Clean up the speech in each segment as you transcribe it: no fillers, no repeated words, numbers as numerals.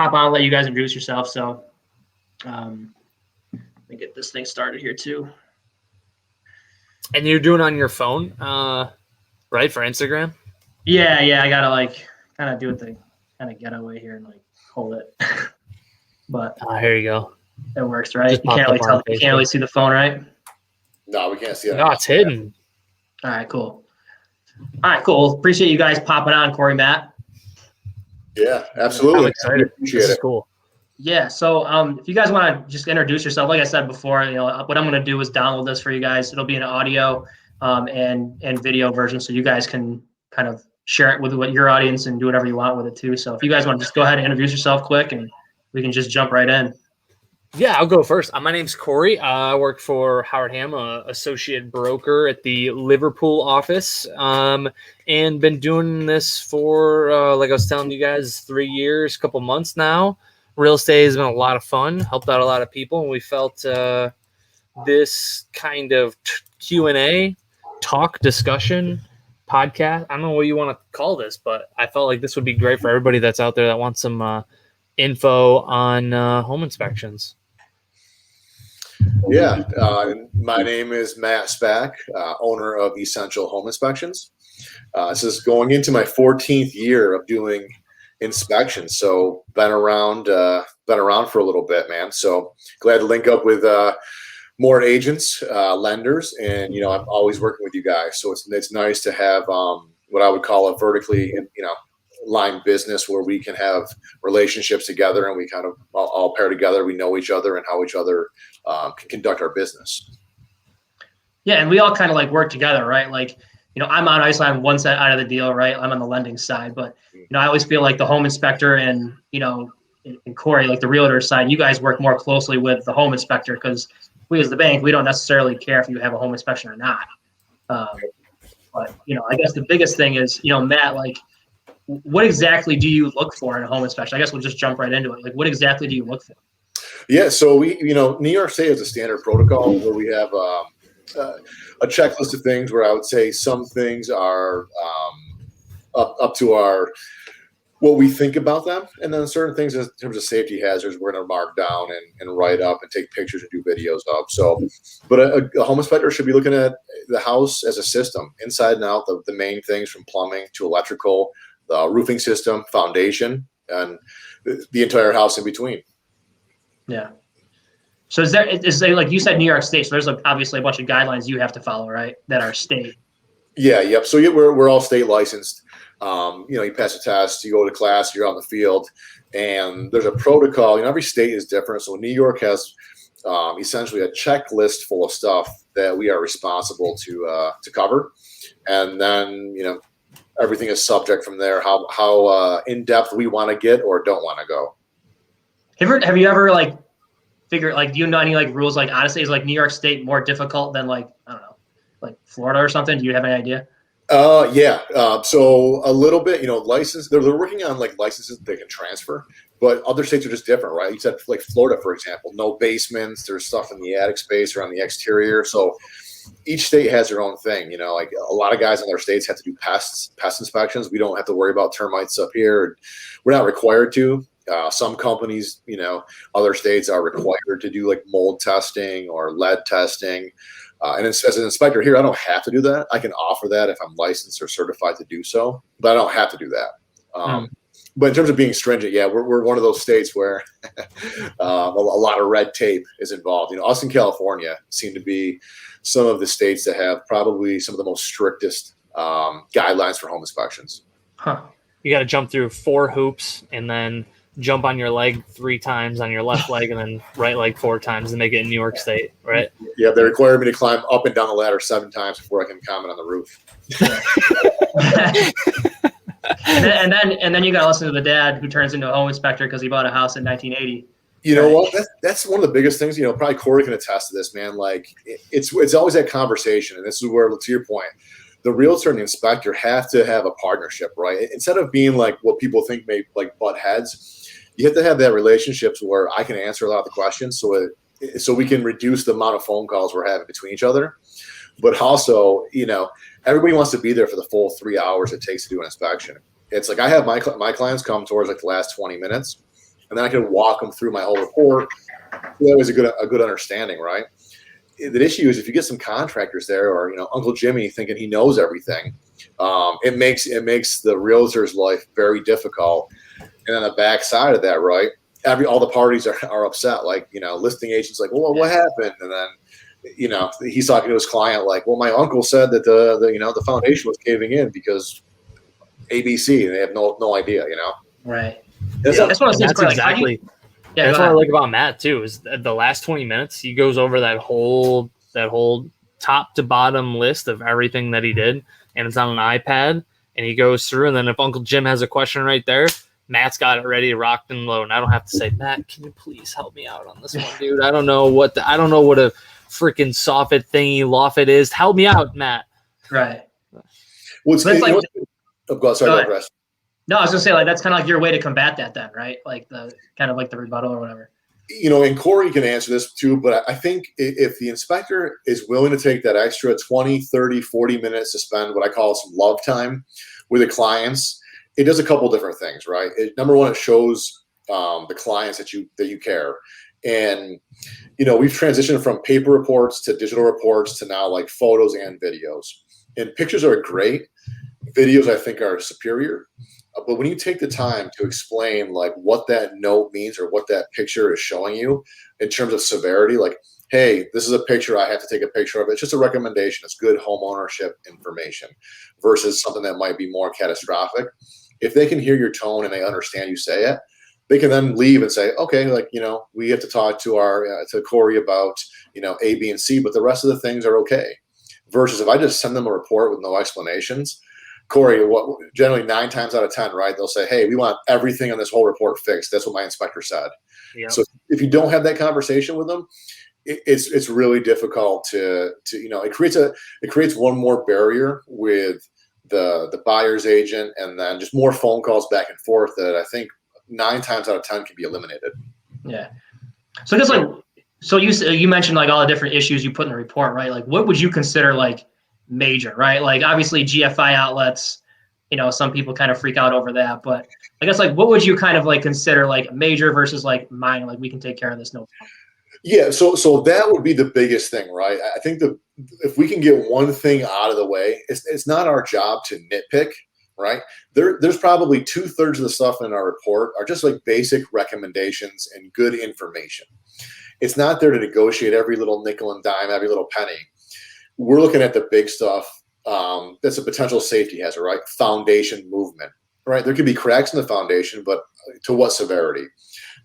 hop on and let you guys introduce yourself. So let me get this thing started here too. And you're doing on your phone, right, for Instagram? Yeah. I gotta like kind of do it the kind of getaway here and like hold it. But here you go. It works, right? Just You can't really popped up on tell. You can't really see the phone, right? No, we can't see it. No, it's hidden. All right, cool. Well, appreciate you guys popping on, Corey, Matt. Yeah, absolutely. I'm excited. Appreciate This is it. Yeah. Cool. So, if you guys want to just introduce yourself, like I said before, what I'm going to do is download this for you guys. It'll be an audio and video version, so you guys can kind of share it with your audience and do whatever you want with it too. So, if you guys want to just go ahead and introduce yourself quick, and we can just jump right in. Yeah, I'll go first. My name's Corey. I work for Howard Ham, associate broker at the Liverpool office, and been doing this for, like I was telling you guys, 3 years, couple months now. Real estate has been a lot of fun, helped out a lot of people, and we felt this kind of Q&A, talk, discussion, podcast, I don't know what you want to call this, but I felt like this would be great for everybody that's out there that wants some info on home inspections. Yeah, my name is Matt Spack, owner of Essential Home Inspections. This is going into my 14th year of doing inspections, so been around for a little bit, man. So glad to link up with more agents, lenders, and I'm always working with you guys. So it's nice to have what I would call a vertically line business where we can have relationships together and we kind of all pair together. We know each other and how each other can conduct our business. Yeah, and we all kind of like work together, right? Like, I'm on Iceland on one side of the deal, right? I'm on the lending side, but I always feel like the home inspector and and Corey, like the realtor side, you guys work more closely with the home inspector because we as the bank, we don't necessarily care if you have a home inspection or not. But I guess the biggest thing is, Matt, like, what exactly do you look for in a home inspection? I guess we'll just jump right into it. Like, what exactly do you look for? Yeah, so we, New York State has a standard protocol where we have a checklist of things where I would say some things are up to our what we think about them, and then certain things in terms of safety hazards we're going to mark down and write up and take pictures and do videos of. So, but a home inspector should be looking at the house as a system, inside and out, the main things from plumbing to electrical, the roofing system, foundation, and the entire house in between. Yeah. So is there like you said, New York State? So there's obviously a bunch of guidelines you have to follow, right? That are state. Yeah. Yep. So we're all state licensed. You pass a test, you go to class, you're out in the field, and there's a protocol. Every state is different. So New York has essentially a checklist full of stuff that we are responsible to cover, and then everything is subject from there. How in depth we want to get or don't want to go. Have you ever like figured do you know any like rules? Like honestly, is like New York State more difficult than like I don't know, like Florida or something? Do you have any idea? Yeah. So a little bit, license. They're working on like licenses they can transfer, but other states are just different, right? You said like Florida, for example, no basements. There's stuff in the attic space or on the exterior. So each state has their own thing. Like a lot of guys in their states have to do pest inspections. We don't have to worry about termites up here. We're not required to. Some companies, other states are required to do like mold testing or lead testing. And as an inspector here, I don't have to do that. I can offer that if I'm licensed or certified to do so, but I don't have to do that. But in terms of being stringent, yeah, we're one of those states where a lot of red tape is involved. Us in California seem to be some of the states that have probably some of the most strictest guidelines for home inspections. Huh. You got to jump through 4 hoops and then jump on your leg 3 times on your left leg and then right leg 4 times to make it in New York State, right? Yeah, they require me to climb up and down the ladder 7 times before I can comment on the roof. and then you got to listen to the dad who turns into a home inspector because he bought a house in 1980. You know what? That's one of the biggest things. Probably Corey can attest to this, man. Like it's always that conversation, and this is where, to your point, the realtor and the inspector have to have a partnership, right? Instead of being like what people think may like butt heads, you have to have that relationships where I can answer a lot of the questions, so we can reduce the amount of phone calls we're having between each other. But also, everybody wants to be there for the full 3 hours it takes to do an inspection. It's like I have my clients come towards like the last 20 minutes. and then I can walk them through my whole report. That was a good understanding, right? The issue is if you get some contractors there, or Uncle Jimmy thinking he knows everything, it makes the realtor's life very difficult. And on the backside of that, right, all the parties are upset. Like, listing agents like, well, what happened? And then, he's talking to his client like, well, my uncle said that the foundation was caving in because ABC, and they have no idea, Right. That's That's one of those things. That's exactly. Yeah, that's what I like about Matt too. Is the last 20 minutes he goes over that whole top to bottom list of everything that he did, and it's on an iPad, and he goes through. And then if Uncle Jim has a question right there, Matt's got it ready, rocked and low, and I don't have to say, Matt, can you please help me out on this one, dude? I don't know what a freaking soffit thingy loffit is. Help me out, Matt. Right. Well, it's like, sorry, no, I was gonna say, like, that's kind of like your way to combat that then, right? Like the kind of like the rebuttal or whatever. And Corey can answer this too, but I think if the inspector is willing to take that extra 20, 30, 40 minutes to spend what I call some love time with the clients, it does a couple different things, right? Number one, it shows the clients that you care. And, we've transitioned from paper reports to digital reports to now like photos and videos. And pictures are great. Videos, I think, are superior. But when you take the time to explain like what that note means or what that picture is showing you in terms of severity, like, hey, this is a picture, I have to take a picture of it. It's just a recommendation. It's good home ownership information versus something that might be more catastrophic. If they can hear your tone and they understand you say it, they can then leave and say, okay, like, we have to talk to to Corey about, A, B, and C, but the rest of the things are okay. Versus if I just send them a report with no explanations, Corey, generally 9 times out of 10, right? They'll say, hey, we want everything on this whole report fixed. That's what my inspector said. Yep. So if you don't have that conversation with them, it's really difficult to it creates one more barrier with the buyer's agent, and then just more phone calls back and forth that I think 9 times out of 10 can be eliminated. Yeah. So I guess you mentioned like all the different issues you put in the report, right? Like what would you consider like major, right? Like obviously GFI outlets, some people kind of freak out over that, but I guess like what would you kind of like consider like major versus like minor? Like we can take care of this, no problem. Yeah, so that would be the biggest thing, right? I think if we can get one thing out of the way, it's not our job to nitpick, right? There's probably 2/3 of the stuff in our report are just like basic recommendations and good information. It's not there to negotiate every little nickel and dime, every little penny. We're looking at the big stuff that's a potential safety hazard, right? Foundation movement, right? There could be cracks in the foundation, but to what severity?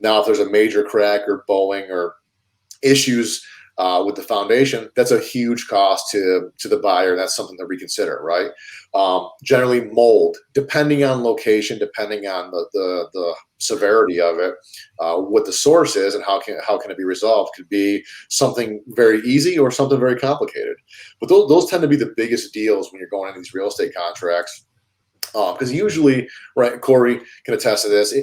Now, if there's a major crack or bowing or issues with the foundation, that's a huge cost to the buyer. That's something to reconsider, right? Generally, mold, depending on location, depending on the severity of it, what the source is and how can it be resolved, could be something very easy or something very complicated. But those tend to be the biggest deals when you're going into these real estate contracts. Because usually, right, Corey can attest to this,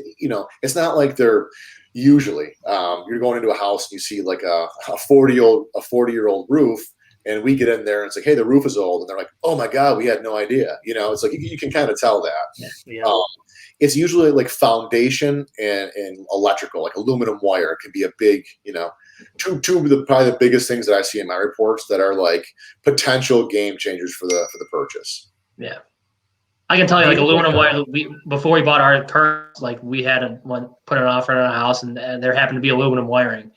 it's not like they're usually you're going into a house and you see like a 40-year-old roof, and we get in there and it's like, hey, the roof is old, and they're like, oh my God, we had no idea. It's like you can kind of tell that. Yeah. It's usually like foundation and electrical, like aluminum wire can be a big, two of probably the biggest things that I see in my reports that are like potential game changers for the purchase. Yeah. I can tell you, like aluminum wire. Before we bought our curtains, like we had put an offer on a house, and there happened to be aluminum wiring,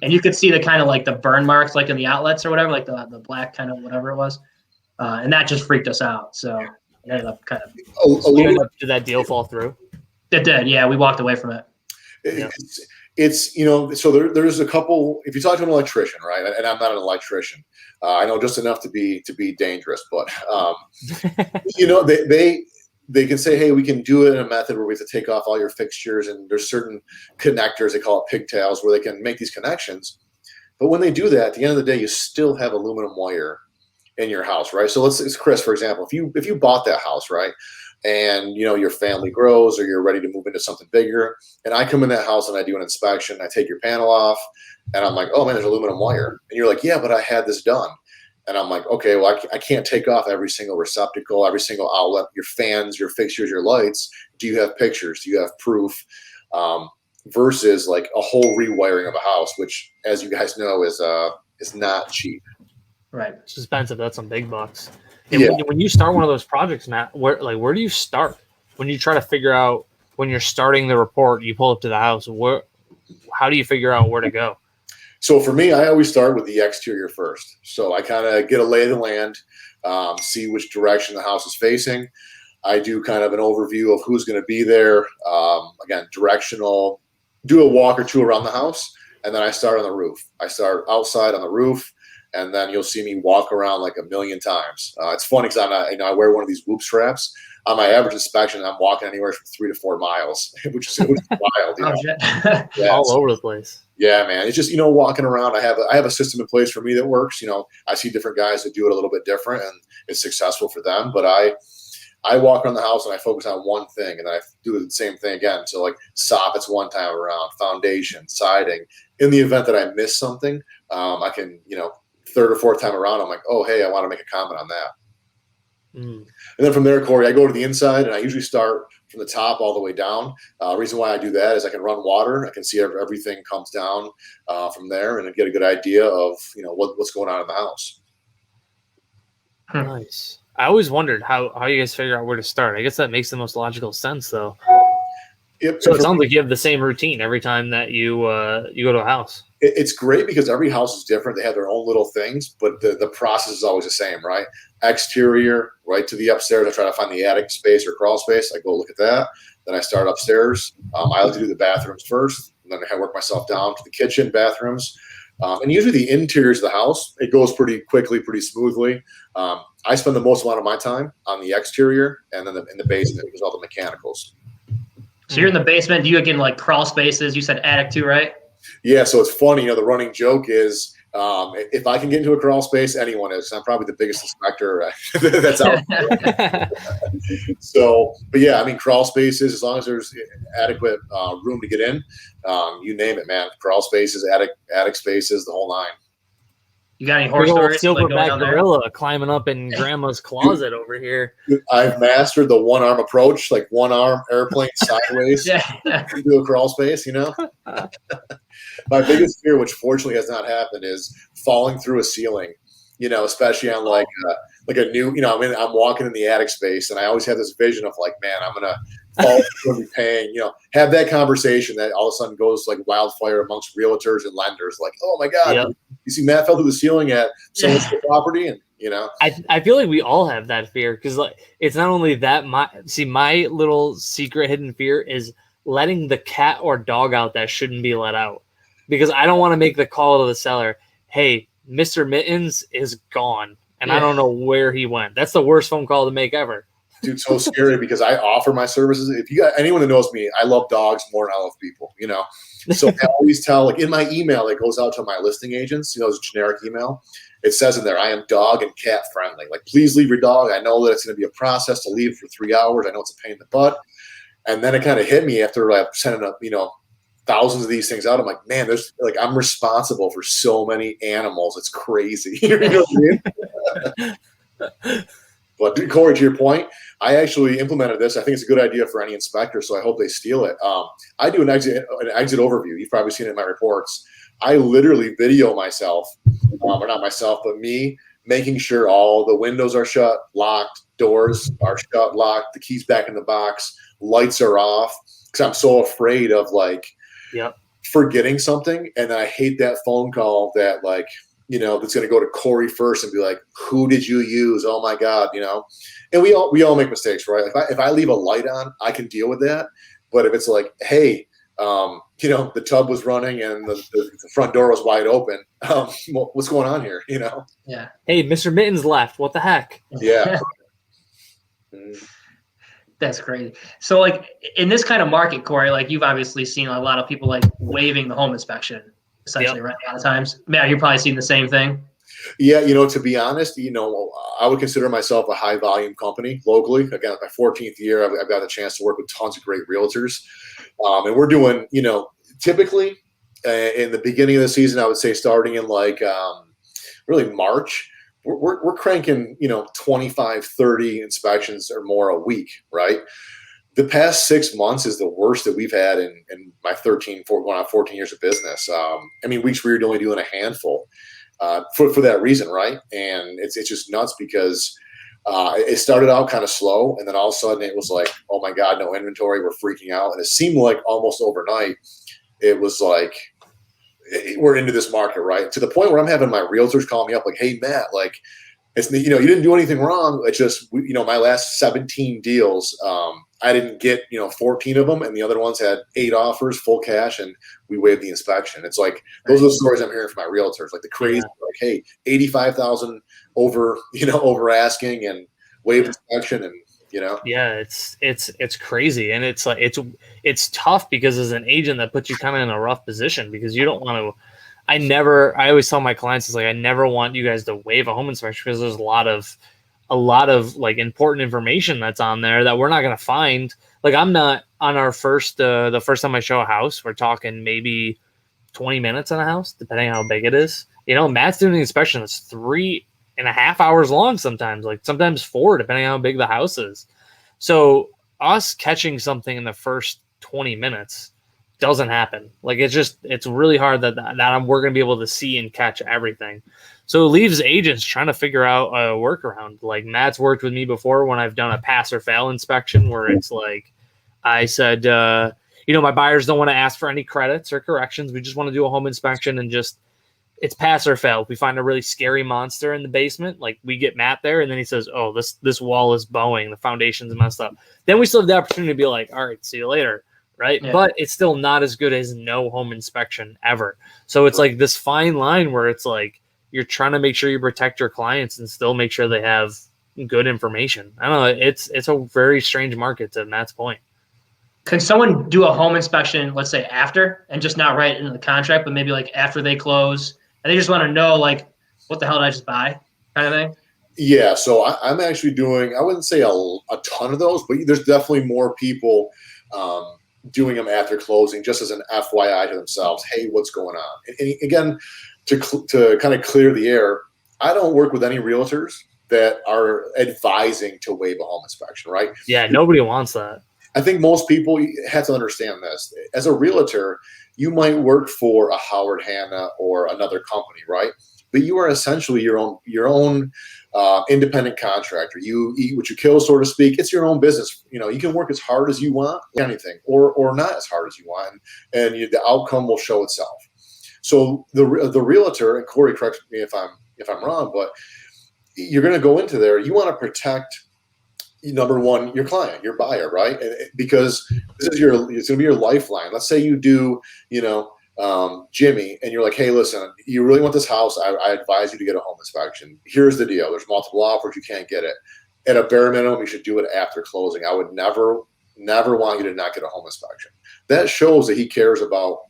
and you could see the kind of like the burn marks, like in the outlets or whatever, like the black kind of whatever it was, and that just freaked us out. So it ended up kind of. Did that deal fall through? It did. Yeah, we walked away from it. It's so there's a couple. If you talk to an electrician, right, and I'm not an electrician, I know just enough to be dangerous, but they can say, hey, we can do it in a method where we have to take off all your fixtures, and there's certain connectors, they call it pigtails, where they can make these connections. But when they do that, at the end of the day, you still have aluminum wire in your house, right? So it's Chris, for example, if you bought that house, right, and your family grows or you're ready to move into something bigger, and I come in that house and I do an inspection, I take your panel off, and I'm like, oh man, there's aluminum wire, and you're like, yeah, but I had this done, and I'm like, okay, well, I can't take off every single receptacle, every single outlet, your fans, your fixtures, your lights. Do you have pictures? Do you have proof? versus like a whole rewiring of a house, which, as you guys know, is not cheap. Right. It's expensive. That's some big bucks. And Yeah. when you start one of those projects, Matt, where do you start? When you try to figure out, when you're starting the report, you pull up to the house, how do you figure out where to go? So for me, I always start with the exterior first. So I kind of get a lay of the land, see which direction the house is facing. I do kind of an overview of who's going to be there. Again, directional, do a walk or two around the house, and then I start on the roof. I start outside on the roof, and then you'll see me walk around like a million times. It's funny because I wear one of these whoop straps. On my average inspection, I'm walking anywhere from 3 to 4 miles, which is wild. Yeah, all over the place. Yeah, man. It's just, walking around. I have a system in place for me that works. I see different guys that do it a little bit different, and it's successful for them. But I walk around the house and I focus on one thing, and I do the same thing again. So like soffits one time around, foundation, siding. In the event that I miss something, I can, third or fourth time around, I'm like, oh, hey, I want to make a comment on that. And then from there, Corey, I go to the inside, and I usually start from the top all the way down. Reason why I do that is I can run water. I can see everything comes down from there, and I get a good idea of what's going on in the house. Nice. I always wondered how you guys figure out where to start. I guess that makes the most logical sense, though. Yep. So it sounds like you have the same routine every time that you go to a house. It's great because every house is different. They have their own little things, but the process is always the same, right? Exterior, right to the upstairs. I try to find the attic space or crawl space. I go look at that. Then I start upstairs. I like to do the bathrooms first, and then I work myself down to the kitchen, bathrooms. And usually the interiors of the house, it goes pretty quickly, pretty smoothly. I spend the most amount of my time on the exterior and then in the basement because all the mechanicals. So you're in the basement. Do you get like crawl spaces? You said attic too, right? Yeah, so it's funny. The running joke is if I can get into a crawl space, anyone is. I'm probably the biggest inspector that's out there. So, but yeah, I mean, crawl spaces, as long as there's adequate room to get in, you name it, man. Crawl spaces, attic spaces, the whole nine. You got any horror stories? Silverback gorilla climbing up in grandma's closet over here. I've mastered the one arm approach, like one arm airplane sideways into a crawl space, My biggest fear, which fortunately has not happened, is falling through a ceiling, especially on like a new, I'm walking in the attic space, and I always have this vision of like, man, I'm going to fall through and be paying, have that conversation that all of a sudden goes like wildfire amongst realtors and lenders. Like, oh my God, yep. You see Matt fell through the ceiling at someone's property, and I feel like we all have that fear because like it's not only that. My little secret hidden fear is letting the cat or dog out that shouldn't be let out, because I don't want to make the call to the seller. Hey, Mr. Mittens is gone, and I don't know where he went. That's the worst phone call to make ever. Dude, so scary because I offer my services. If you got anyone that knows me, I love dogs more than I love people, So I always tell, like in my email that goes out to my listing agents, it's a generic email. It says in there, I am dog and cat friendly. Like, please leave your dog. I know that it's going to be a process to leave for 3 hours. I know it's a pain in the butt. And then it kind of hit me after I sending up, thousands of these things out. I'm like, man, I'm responsible for so many animals. It's crazy. You know what I mean? But Corey, to your point, I actually implemented this. I think it's a good idea for any inspector, so I hope they steal it. I do an exit overview. You've probably seen it in my reports. I literally video myself, or not myself, but me making sure all the windows are shut, locked, doors are shut, locked, the keys back in the box, lights are off, because I'm so afraid of forgetting something. And I hate that phone call that that's going to go to Corey first and be like, who did you use? Oh my God. And we all make mistakes, right? If I leave a light on, I can deal with that. But if it's like, hey, the tub was running and the front door was wide open. What's going on here? Yeah. Hey, Mr. Mittens left. What the heck? Yeah. That's crazy. So like in this kind of market, Corey, like you've obviously seen a lot of people like waiving the home inspection essentially, right? A lot of times. Matt, you're probably seeing the same thing. Yeah, to be honest, I would consider myself a high volume company locally. Again, my 14th year, I've got a chance to work with tons of great realtors. And we're doing, typically in the beginning of the season, I would say starting in really March, we're cranking, 25, 30 inspections or more a week, right? the past 6 months is the worst that we've had in my 14 years of business. I mean, weeks where you're only doing a handful for that reason, right? And it's just nuts because it started out kind of slow, and then all of a sudden it was like, oh my God, no inventory, we're freaking out. And it seemed like almost overnight, it was like, we're into this market, right? To the point where I'm having my realtors call me up like, hey, Matt, like, it's, you didn't do anything wrong. It's just, my last 17 deals, I didn't get, 14 of them, and the other ones had 8 offers, full cash, and we waived the inspection. It's like, those are the stories I'm hearing from my realtors, like the crazy, like, hey, 85,000 over, over asking and waived inspection, and Yeah, it's crazy, and it's like it's tough because as an agent that puts you kind of in a rough position because you don't want to. I always tell my clients, it's like, I never want you guys to waive a home inspection because there's a lot of like important information that's on there that we're not going to find. Like, I'm not on our the first time I show a house, we're talking maybe 20 minutes on a house, depending on how big it is. Matt's doing the inspection that's 3.5 hours long sometimes, like sometimes 4, depending on how big the house is. So us catching something in the first 20 minutes doesn't happen. Like, it's really hard that we're going to be able to see and catch everything. So it leaves agents trying to figure out a workaround. Like, Matt's worked with me before when I've done a pass or fail inspection where it's like, I said, my buyers don't want to ask for any credits or corrections. We just want to do a home inspection and it's pass or fail. If we find a really scary monster in the basement, like, we get Matt there and then he says, oh, this wall is bowing, the foundation's messed up. Then we still have the opportunity to be like, all right, see you later. Right. Yeah. But it's still not as good as no home inspection ever. So it's like this fine line where it's like you're trying to make sure you protect your clients and still make sure they have good information. I don't know. It's a very strange market, to Matt's point. Can someone do a home inspection, let's say after, and just not write it into the contract, but maybe like after they close and they just want to know, like, what the hell did I just buy, kind of thing? Yeah. So I'm actually doing, I wouldn't say a ton of those, but there's definitely more people doing them after closing, just as an FYI to themselves. Hey, what's going on? And again, to kind of clear the air, I don't work with any realtors that are advising to waive a home inspection, right? Yeah, nobody wants that. I think most people have to understand this. As a realtor, you might work for a Howard Hanna or another company, right? But you are essentially your own independent contractor. You eat what you kill, so to speak. It's your own business. You can work as hard as you want, anything, or not as hard as you want, and the outcome will show itself. So the realtor, and Corey, correct me if I'm wrong, but you're going to go into there. You want to protect, number one, your client, your buyer, right? Because it's going to be your lifeline. Let's say you do, Jimmy, and you're like, hey, listen, you really want this house? I advise you to get a home inspection. Here's the deal. There's multiple offers. You can't get it. At a bare minimum, you should do it after closing. I would never want you to not get a home inspection. That shows that he cares about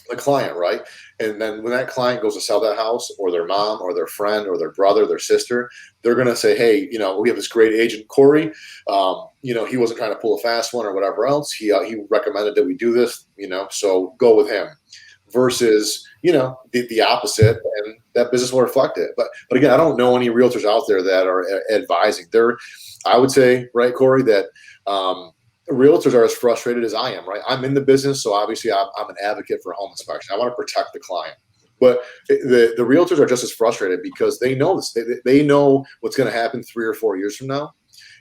the client, right? And then when that client goes to sell that house, or their mom or their friend or their brother, their sister, they're going to say, hey, we have this great agent, Corey. He wasn't trying to pull a fast one or whatever else. He recommended that we do this, so go with him. Versus, the opposite, and that business will reflect it. But again, I don't know any realtors out there that are advising. I would say, right, Corey, that realtors are as frustrated as I am, right? I'm in the business, so obviously I'm an advocate for home inspection. I want to protect the client. But the realtors are just as frustrated because they know this. They know what's going to happen 3 or 4 years from now.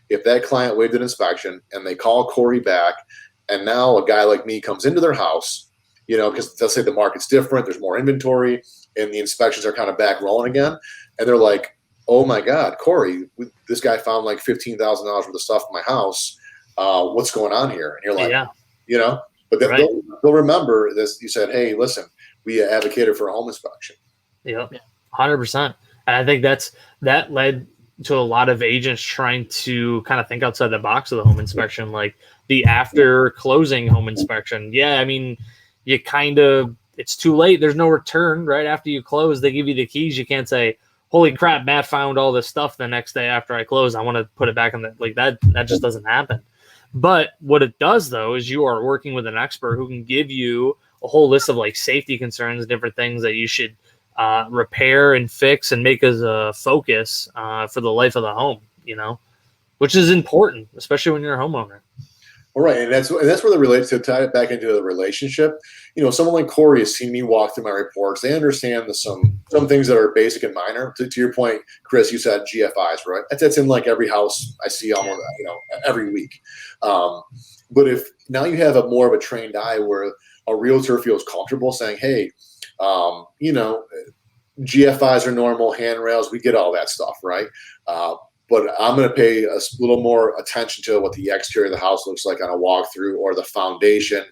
If that client waived an inspection and they call Corey back, and now a guy like me comes into their house, because let's say the market's different, there's more inventory, and the inspections are kind of back rolling again. And they're like, oh my God, Corey, this guy found like $15,000 worth of stuff in my house. What's going on here? And you're like, yeah. But they'll remember this. You said, hey, listen, we advocated for a home inspection. Yeah, 100%. And I think that led to a lot of agents trying to kind of think outside the box of the home inspection, like the after closing home inspection. Yeah, I mean, it's too late. There's no return right after you close. They give you the keys. You can't say, holy crap, Matt found all this stuff the next day after I close. I want to put it back in that just doesn't happen. But what it does, though, is you are working with an expert who can give you a whole list of like safety concerns, different things that you should repair and fix and make as a focus for the life of the home, which is important, especially when you're a homeowner. All right, and that's where the relates to tie it back into the relationship. Someone like Corey has seen me walk through my reports. They understand some things that are basic and minor. To your point, Chris, you said GFIs, right? That's in like every house I see almost every week. But if now you have more of a trained eye where a realtor feels comfortable saying, hey, GFIs are normal, handrails, we get all that stuff, right? But I'm going to pay a little more attention to what the exterior of the house looks like on a walkthrough or the foundation.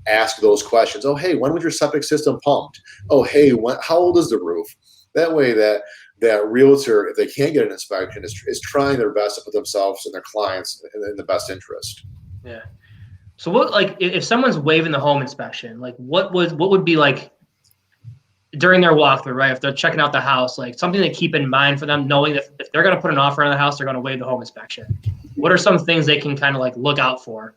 Ask those questions. Oh, hey, when was your septic system pumped? Oh, hey, how old is the roof? That way that realtor, if they can't get an inspection, is trying their best to put themselves and their clients in the best interest. Yeah. So what, like, if someone's waiving the home inspection, like what would be like during their walkthrough, right? If they're checking out the house, like something to keep in mind for them, knowing that if they're going to put an offer on the house, they're going to waive the home inspection. What are some things they can kind of like look out for?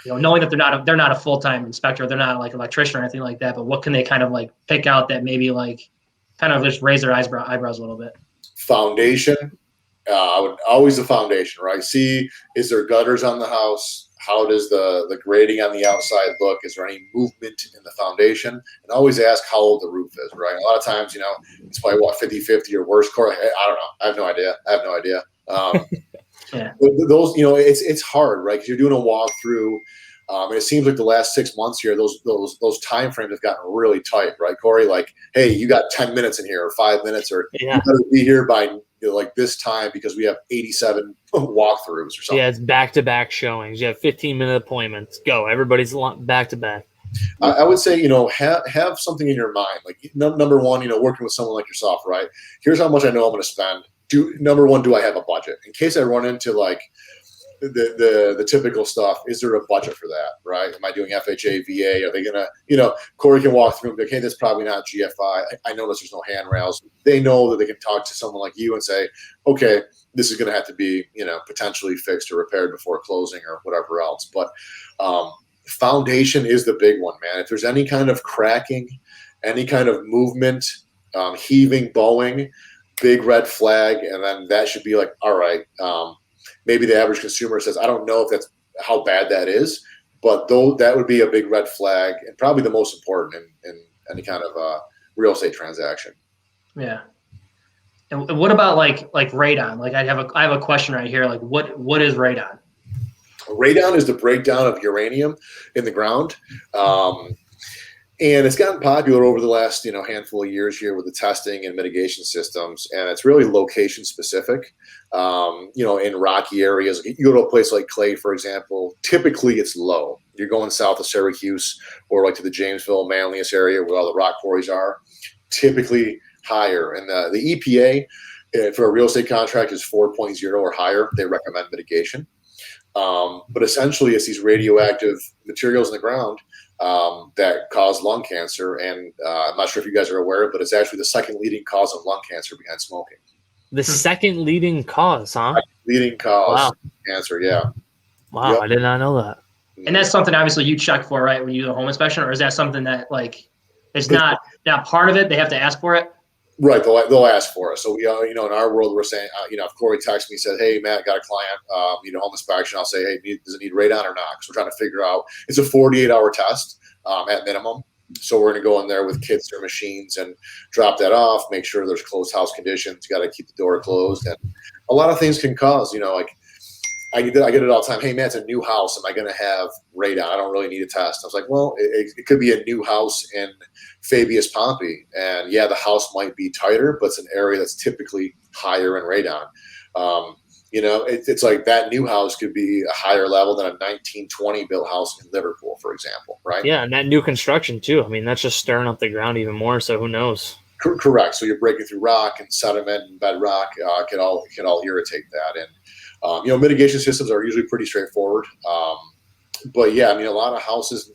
Knowing that they're not a full-time inspector, they're not like an electrician or anything like that, but what can they kind of like pick out that maybe like kind of just raise their eyebrows a little bit? Foundation. I would always the foundation, right? See, is there gutters on the house? How does the grading on the outside look? Is there any movement in the foundation? And always ask how old the roof is, right? A lot of times, it's probably 50-50 or worse. I don't know. I have no idea. Yeah. But those, it's hard, right? Because you're doing a walkthrough. And it seems like the last 6 months here, those time frames have gotten really tight, right, Corey? Like, hey, you got 10 minutes in here or 5 minutes, or you better be here by like this time because we have 87 walkthroughs or something. Yeah, it's back-to-back showings. You have 15-minute appointments. Go. Everybody's back-to-back. I would say, have something in your mind. Like number one, working with someone like yourself, right? Here's how much I know I'm going to spend. Number one, do I have a budget? In case I run into like the typical stuff, is there a budget for that, right? Am I doing FHA, VA? Are they gonna, Corey can walk through and be like, hey, that's probably not GFI. I notice there's no handrails. They know that they can talk to someone like you and say, okay, this is gonna have to be, potentially fixed or repaired before closing or whatever else. But foundation is the big one, man. If there's any kind of cracking, any kind of movement, heaving, bowing, big red flag, and then that should be like, all right, maybe the average consumer says, I don't know if that's how bad that is, but though that would be a big red flag and probably the most important in any kind of real estate transaction. Yeah. And what about like radon? Like I have a question right here. Like what is radon? Radon is the breakdown of uranium in the ground. And it's gotten popular over the last, handful of years here with the testing and mitigation systems. And it's really location specific. In rocky areas, you go to a place like Clay, for example, typically it's low. You're going south of Syracuse or like to the Jamesville, Manlius area where all the rock quarries are, typically higher. And the EPA for a real estate contract is 4.0 or higher. They recommend mitigation. But essentially it's these radioactive materials in the ground that cause lung cancer. And I'm not sure if you guys are aware, but it's actually the second leading cause of lung cancer behind smoking. The second leading cause, huh? Leading cause of cancer, yeah. Wow, yep. I did not know that. And that's something obviously you check for, right, when you do a home inspection, or is that something that like it's not part of it? They have to ask for it? Right, they'll ask for it. So we, in our world, we're saying, if Corey texts me and said, "Hey, Matt, got a client, need a home inspection," I'll say, "Hey, does it need radon or not?" Because we're trying to figure out. It's a 48-hour test at minimum. So we're going to go in there with kits or machines and drop that off. Make sure there's closed house conditions. You got to keep the door closed, and a lot of things can cause. Like I get it all the time. Hey, man, it's a new house. Am I going to have radon? I don't really need a test. I was like, well, it could be a new house in Fabius Pompey. And yeah, the house might be tighter, but it's an area that's typically higher in radon. It's like that new house could be a higher level than a 1920 built house in Liverpool, for example, right? Yeah, and that new construction too. I mean, that's just stirring up the ground even more. So who knows? Correct. So you're breaking through rock and sediment and bedrock. Can all irritate that. And mitigation systems are usually pretty straightforward. But yeah, I mean, a lot of houses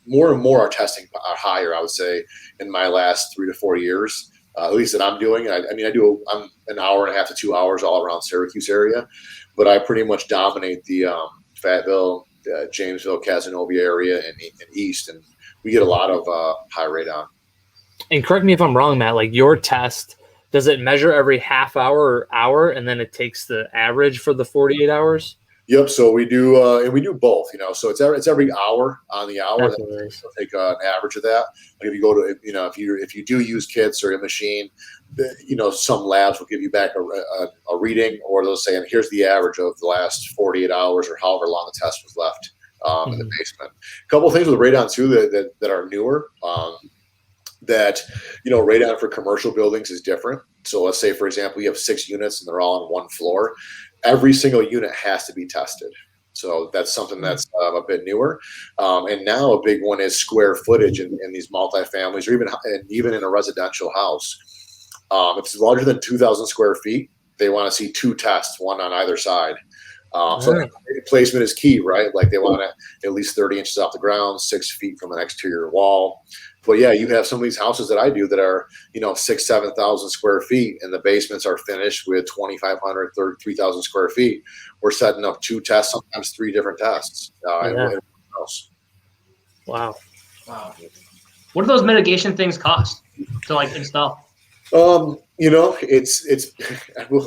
more and more are testing higher, I would say, in my last 3 to 4 years, at least that I'm doing. I'm an hour and a half to 2 hours all around Syracuse area, but I pretty much dominate the Fayetteville, Jamesville, Casanova area and east. And we get a lot of high radon. And correct me if I'm wrong, Matt, like your test, does it measure every half hour or hour and then it takes the average for the 48 hours? Yep. So we do, and we do both. So it's every hour on the hour. That's what it is. We'll take an average of that. Like if you go to, if you do use kits or a machine, some labs will give you back a reading, or they'll say, and here's the average of the last 48 hours or however long the test was left in the basement. A couple of things with radon too that are newer. That radon for commercial buildings is different. So let's say, for example, you have 6 units and they're all on one floor. Every single unit has to be tested. So that's something that's a bit newer. And now a big one is square footage in these multifamilies, or even in a residential house. If it's larger than 2,000 square feet, they want to see 2 tests, one on either side. So placement is key, right? Like they want to at least 30 inches off the ground, 6 feet from an exterior wall. But yeah, you have some of these houses that I do that are, 6,000, 7,000 square feet, and the basements are finished with 2,500, 3,000 square feet. We're setting up 2 tests, sometimes 3 different tests. In one house. Wow. What do those mitigation things cost to install? It's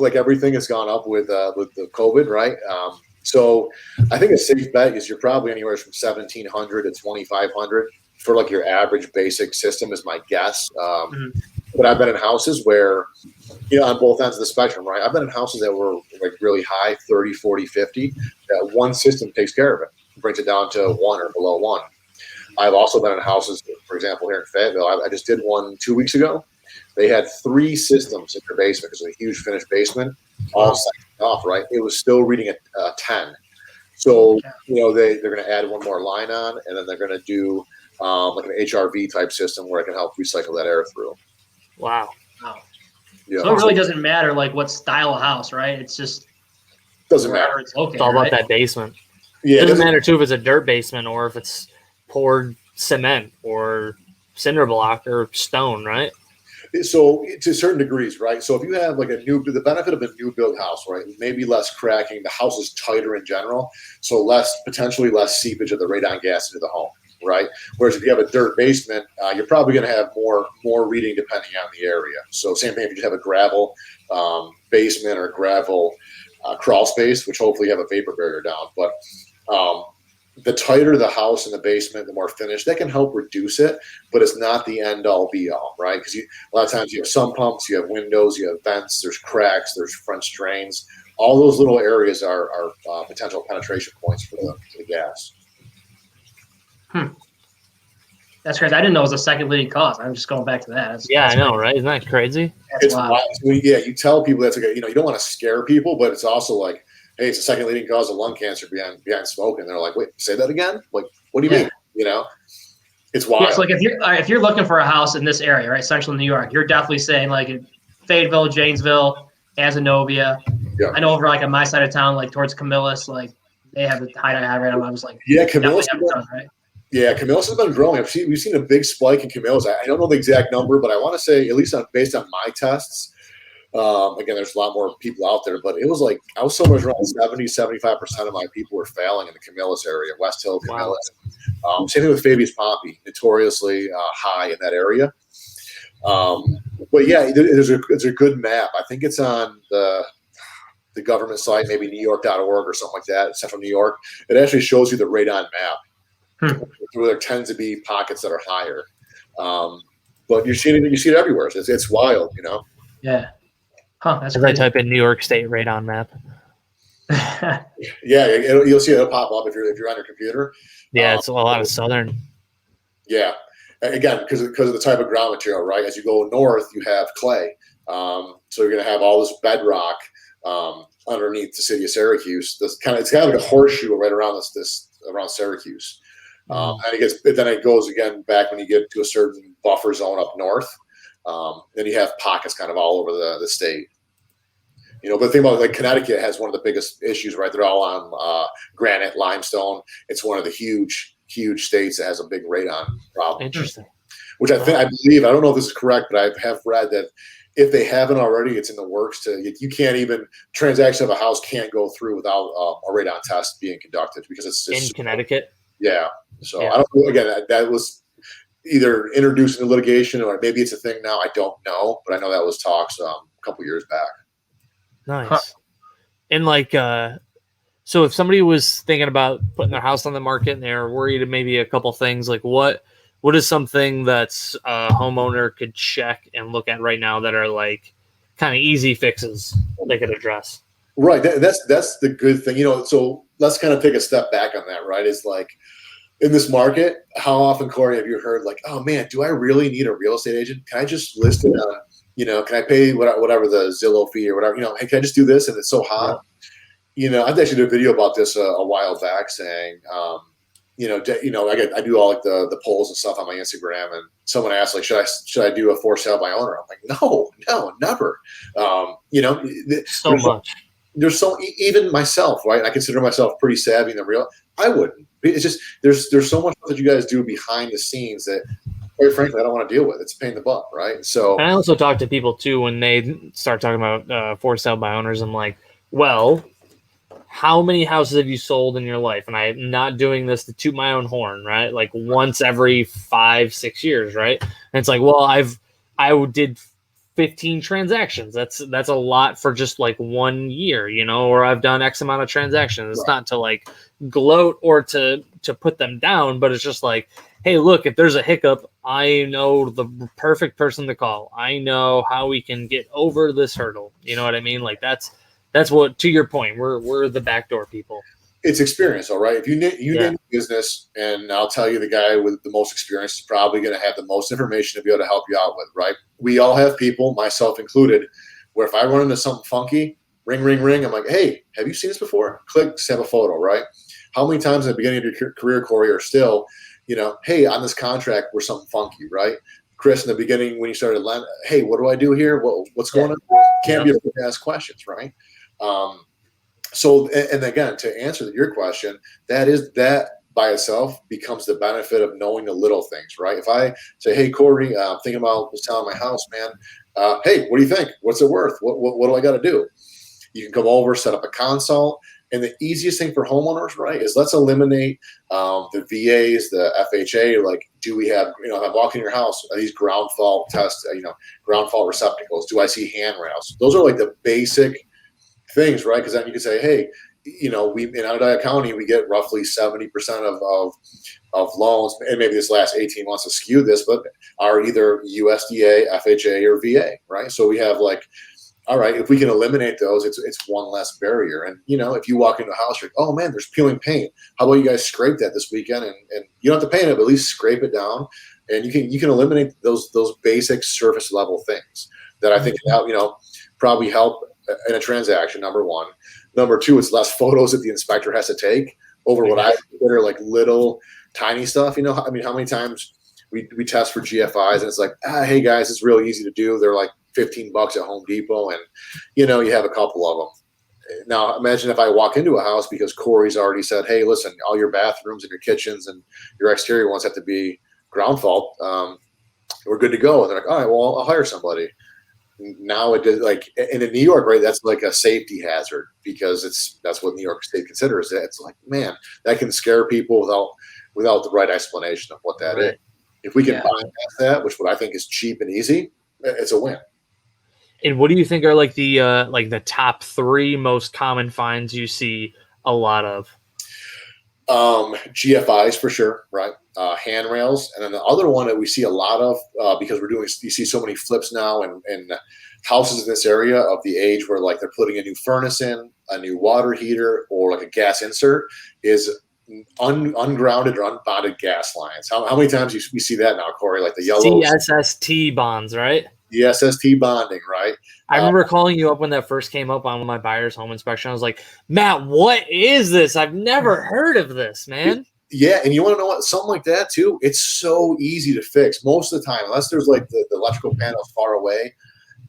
like everything has gone up with the COVID, right? So I think a safe bet is you're probably anywhere from 1,700 to 2,500 for like your average basic system is my guess. But I've been in houses where, on both ends of the spectrum, right? I've been in houses that were like really high, 30, 40, 50, that one system takes care of it, brings it down to 1 or below 1. I've also been in houses, for example, here in Fayetteville. I just did one 2 weeks ago. They had 3 systems in their basement because it was a huge finished basement, all sectioned off, right? It was still reading a 10. So, they're going to add one more line on, and then they're going to do like an HRV type system where it can help recycle that air through. Wow. Yeah. So it really doesn't matter what style of house, right? It's just doesn't matter. It's located, It's all about that basement. Yeah, it doesn't matter too if it's a dirt basement or if it's poured cement or cinder block or stone, right? So to certain degrees, right? So if you have like the benefit of a new build house, right? Maybe less cracking. The house is tighter in general, so potentially less seepage of the radon gas into the home, right? Whereas if you have a dirt basement, you're probably going to have more reading depending on the area. So same thing if you just have a gravel basement or gravel crawl space, which hopefully you have a vapor barrier down. But the tighter the house in the basement, the more finished. That can help reduce it, but it's not the end all be all, right? Because a lot of times you have sump pumps, you have windows, you have vents, there's cracks, there's French drains. All those little areas are potential penetration points for the gas. That's crazy. I didn't know it was a second leading cause. I'm just going back to that. I know, right? Isn't that crazy? It's wild. Yeah, you tell people that's you don't want to scare people, but it's also like, hey, it's the second leading cause of lung cancer behind smoking. They're like, wait, say that again? Like, what do you mean? It's wild. Yeah, it's like if you're looking for a house in this area, right, central New York, you're definitely saying like in Fayetteville, Janesville, Azanovia. Yeah. I know over like on my side of town, like towards Camillus, like they have the high right now. I was like, Camillus. Yeah, Camillus has been growing. We've seen a big spike in Camillus. I don't know the exact number, but I want to say, at least based on my tests, again, there's a lot more people out there, but it was like I was somewhere around 70-75% of my people were failing in the Camillus area, West Hill, Camillus. Wow. Same thing with Fabius Pompey, notoriously high in that area. But yeah, there's a good map. I think it's on the government site, maybe NewYork.org or something like that, Central New York. It actually shows you the radon map. Where there tends to be pockets that are higher, but you see it everywhere. It's wild, Yeah. That's as I type in New York State radon map. Yeah, you'll see it pop up if you're on your computer. Yeah, it's a lot of southern. Yeah, again, because of the type of ground material, right? As you go north, you have clay, so you're going to have all this bedrock underneath the city of Syracuse. It's kind of like a horseshoe right around around Syracuse. And it goes again back when you get to a certain buffer zone up north. Then you have pockets kind of all over the state. But the thing about like Connecticut has one of the biggest issues, right? They're all on granite, limestone. It's one of the huge states that has a big radon problem. Interesting. Which I believe, I don't know if this is correct, but I have read that if they haven't already, it's in the works. You can't even transaction of a house can't go through without a radon test being conducted because it's in Connecticut. Yeah. So I don't know. Again, that was either introduced into litigation or maybe it's a thing now. I don't know, but I know that was talks a couple years back. Nice. And like, So if somebody was thinking about putting their house on the market and they're worried of maybe a couple things, like what is something that's a homeowner could check and look at right now that are like kind of easy fixes they could address? Right. That's the good thing. So let's kind of take a step back on that, right? Is like in this market, how often, Corey, have you heard like, oh man, do I really need a real estate agent? Can I just list it on, can I pay whatever the Zillow fee or whatever, hey, can I just do this? And it's so hot. Yeah. I actually did a video about this a while back saying, I do all like the polls and stuff on my Instagram, and someone asked like, should I do a for sale by owner? I'm like, no, never. So much. There's even myself, right? I consider myself pretty savvy in the real. I wouldn't. It's just there's so much that you guys do behind the scenes that, quite frankly, I don't want to deal with. It's a pain in the butt, right? So, and I also talk to people too when they start talking about for sale by owners. I'm like, well, how many houses have you sold in your life? And I'm not doing this to toot my own horn, right? Like once every 5-6 years, right? And it's like, well, I did 15 transactions. That's a lot for just like 1 year, or I've done X amount of transactions. It's not to like gloat or to put them down, but it's just like, hey, look, if there's a hiccup, I know the perfect person to call. I know how we can get over this hurdle. You know what I mean? Like that's what, to your point, we're the backdoor people. It's experience, all right? If you name a business, and I'll tell you the guy with the most experience is probably going to have the most information to be able to help you out with, right? We all have people, myself included, where if I run into something funky, ring, ring, ring, I'm like, hey, have you seen this before? Click, snap a photo, right? How many times at the beginning of your career, Corey, are still, hey, on this contract, we're something funky, right? Chris, in the beginning, when you started, hey, what do I do here? What's going on? Can't be afraid to ask questions, right? So, and again, to answer your question, that by itself becomes the benefit of knowing the little things, right? If I say, hey, Corey, I'm thinking about selling my house, man. Hey, what do you think? What's it worth? What do I got to do? You can come over, set up a consult. And the easiest thing for homeowners, right, is let's eliminate the VAs, the FHA. Like, do we have, if I'm walking your house, are these ground fault tests, ground fault receptacles? Do I see handrails? Those are like the basic things, right? Because then you can say, hey, we in Onondaga County, we get roughly 70% of loans, and maybe this last 18 months to skew this, but are either USDA, FHA, or VA, right? So we have like, all right, if we can eliminate those, it's one less barrier. And if you walk into a house, you're like, oh man, there's peeling paint. How about you guys scrape that this weekend? And you don't have to paint it, but at least scrape it down, and you can eliminate those basic surface level things that I think can help, probably help in a transaction, number one. Number two, it's less photos that the inspector has to take over what I consider like little tiny stuff. How many times we test for GFIs and it's like, hey guys, it's really easy to do. They're like $15 at Home Depot, and you have a couple of them. Now imagine if I walk into a house because Corey's already said, hey, listen, all your bathrooms and your kitchens and your exterior ones have to be ground fault. We're good to go. And they're like, all right, well, I'll hire somebody. Now it is like, and in New York, right, that's like a safety hazard because that's what New York State considers it. It's like, man, that can scare people without the right explanation of what that is. If we can bypass that, which what I think is cheap and easy, it's a win. And what do you think are like the top 3 most common fines you see a lot of? GFIs for sure, right? Handrails, and then the other one that we see a lot of because you see so many flips now and houses in this area of the age where like they're putting a new furnace in, a new water heater, or like a gas insert is ungrounded or unbonded gas lines. How many times we see that now, Corey? Like the yellow CSST bonds, right? The SST bonding, right? I remember calling you up when that first came up on my buyer's home inspection. I was like, Matt, what is this? I've never heard of this, man. Yeah, and you want to know what? Something like that too. It's so easy to fix most of the time, unless there's like the electrical panels far away.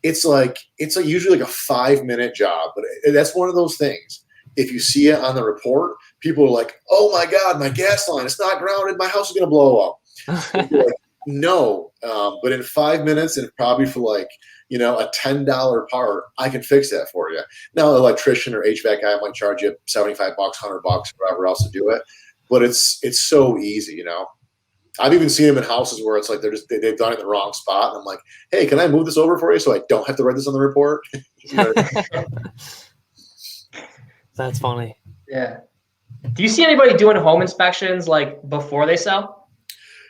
It's usually like a 5-minute job, but that's one of those things. If you see it on the report, people are like, "Oh my God, my gas line! It's not grounded. My house is going to blow up." Like, no, but in 5 minutes, and probably for like a $10 part, I can fix that for you. Now, an electrician or HVAC guy might charge you $75, $100, whatever else to do it. But it's so easy, I've even seen them in houses where it's like they've done it in the wrong spot, and I'm like, hey, can I move this over for you so I don't have to write this on the report? That's funny. Yeah. Do you see anybody doing home inspections like before they sell?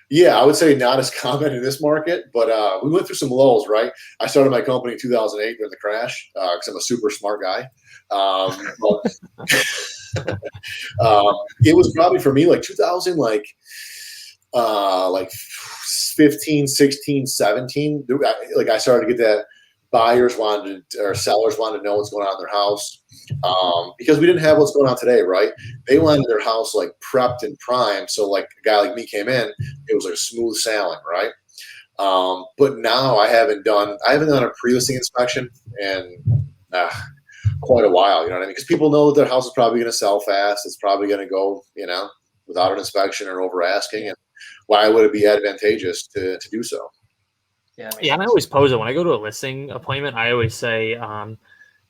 Yeah, I would say not as common in this market, but we went through some lulls, right? I started my company in 2008 during the crash because I'm a super smart guy. It was probably for me like 2000, like 15, 16, 17. Like I started to get that sellers wanted to know what's going on in their house because we didn't have what's going on today, right? They wanted their house like prepped and primed. So like a guy like me came in, it was like smooth sailing, right? But now I haven't done a pre-listing inspection in quite a while. You know what I mean? Because people know that their house is probably going to sell fast. It's probably going to go, without an inspection or over asking. And why would it be advantageous to do so? Yeah, and I always pose it when I go to a listing appointment. I always say,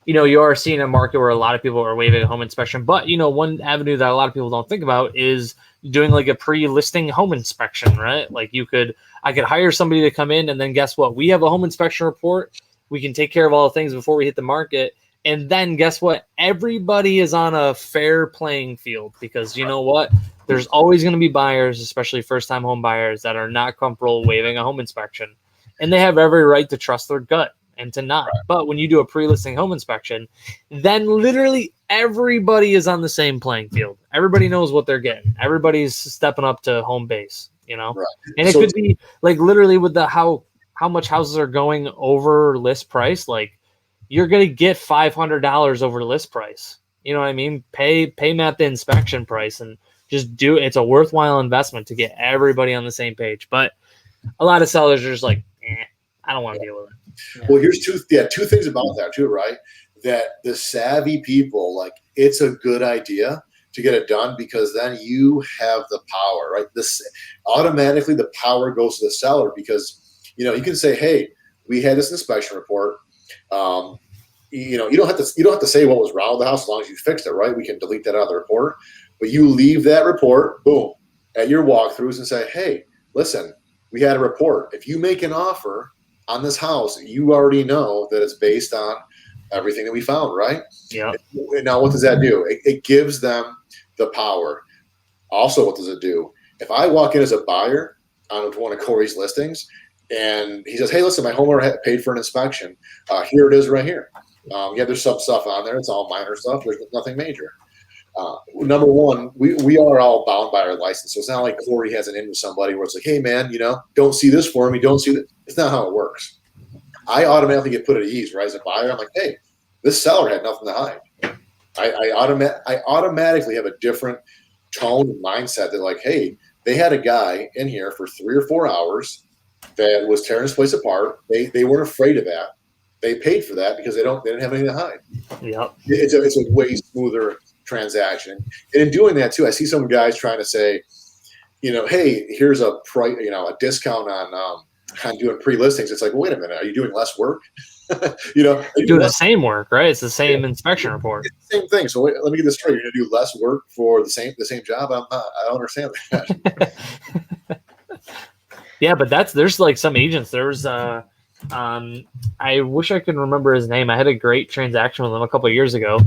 you are seeing a market where a lot of people are waiving a home inspection, but one avenue that a lot of people don't think about is doing like a pre-listing home inspection, right? Like I could hire somebody to come in, and then guess what? We have a home inspection report. We can take care of all the things before we hit the market. And then guess what? Everybody is on a fair playing field because you know what? There's always going to be buyers, especially first-time home buyers, that are not comfortable waiving a home inspection. And they have every right to trust their gut and to not. But when you do a pre-listing home inspection, then literally everybody is on the same playing field. Everybody knows what they're getting. Everybody's stepping up to home base, Right. And it could be like literally with how much houses are going over list price, like you're going to get $500 over list price. You know what I mean? Pay Matt the inspection price and just do it. It's a worthwhile investment to get everybody on the same page. But a lot of sellers are just like, I don't want to deal with it. Yeah. Well, here's two things about that too, right? That the savvy people, like, it's a good idea to get it done because then you have the power, right? Automatically the power goes to the seller because, you can say, hey, we had this inspection report. You don't have to say what was wrong with the house as long as you fixed it, right? We can delete that out of the report, but you leave that report, boom, at your walkthroughs and say, hey, listen, we had a report. If you make an offer on this house, you already know that it's based on everything that we found, right? Yeah. Now, what does that do? It gives them the power. Also, what does it do? If I walk in as a buyer on one of Corey's listings and he says, hey, listen, my homeowner paid for an inspection. Here it is right here. There's some stuff on there. It's all minor stuff. There's nothing major. Number one, we are all bound by our license. So it's not like Corey has an in with somebody where it's like, hey, man, don't see this for me. Don't see that. It's not how it works. I automatically get put at ease, right? As a buyer, I'm like, hey, this seller had nothing to hide. I automatically have a different tone and mindset that like, hey, they had a guy in here for 3 or 4 hours that was tearing his place apart. They weren't afraid of that. They paid for that because they didn't have anything to hide. Yep. It's a way smoother transaction. And in doing that too, I see some guys trying to say, hey, here's a price, a discount on doing pre-listings. It's like, well, wait a minute, are you doing less work? You're doing the same work, right? It's the same inspection report. It's the same thing. So let me get this straight. You're going to do less work for the same job? I don't understand that. Yeah, but there's like some agents. There's I wish I could remember his name. I had a great transaction with him a couple of years ago.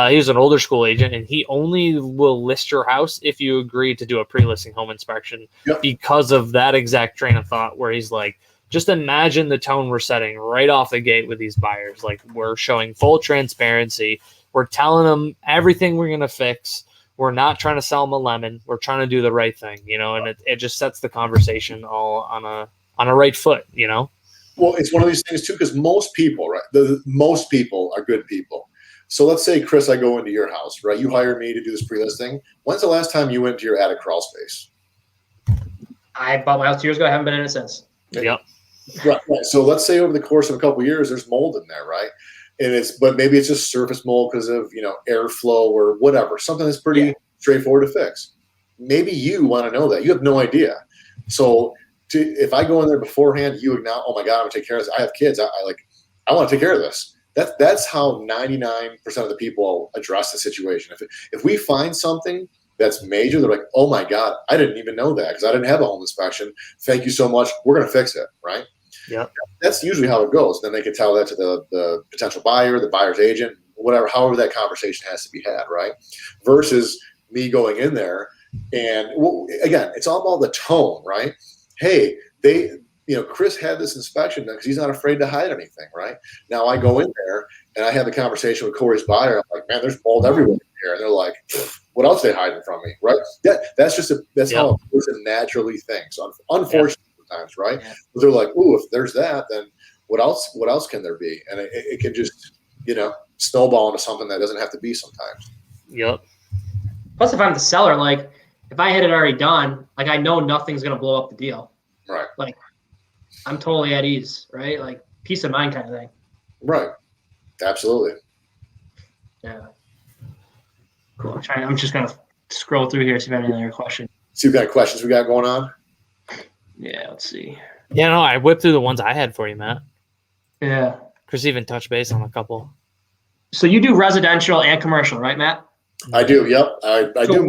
He was an older school agent, and he only will list your house if you agree to do a pre-listing home inspection. Yep. Because of that exact train of thought where he's like, just imagine the tone we're setting right off the gate with these buyers. Like, we're showing full transparency. We're telling them everything we're going to fix. We're not trying to sell them a lemon. We're trying to do the right thing, and it just sets the conversation all on a right foot, Well, it's one of these things too, because most people, right? Most people are good people. So let's say, Chris, I go into your house, right? You hire me to do this pre-listing. When's the last time you went to your attic crawl space? I bought my house 2 years ago. I haven't been in it since. Yep. Right. So let's say over the course of a couple of years, there's mold in there, right? But maybe it's just surface mold because of airflow or whatever. Something that's pretty straightforward to fix. Maybe you want to know that. You have no idea. So if I go in there beforehand, you acknowledge, oh my God, I'm gonna take care of this. I have kids. I want to take care of this. That's how 99% of the people address the situation. If we find something that's major, they're like, oh my God, I didn't even know that because I didn't have a home inspection. Thank you so much. We're gonna fix it, right? Yeah. That's usually how it goes. Then they can tell that to the potential buyer, the buyer's agent, whatever, however that conversation has to be had, right? Versus me going in there and again, it's all about the tone, right? Hey, Chris had this inspection done because he's not afraid to hide anything, right? Now I go in there and I have the conversation with Corey's buyer. I'm like, man, there's mold everywhere here, and they're like, what else are they hiding from me, right? That's how a person naturally thinks. Unfortunately, sometimes, right? Yeah. But they're like, ooh, if there's that, then what else? What else can there be? And it can just snowball into something that doesn't have to be sometimes. Yep. Plus, if I'm the seller, like if I had it already done, like I know nothing's gonna blow up the deal. Right. Like I'm totally at ease, right? Like peace of mind kind of thing. Right. Absolutely. Yeah. Cool. I'm just gonna scroll through here, see if I have any other questions. See what kind of questions we got going on. Yeah, let's see. Yeah, no, I whipped through the ones I had for you, Matt. Yeah. Chris even touched base on a couple. So you do residential and commercial, right, Matt? I do. Yep. I do.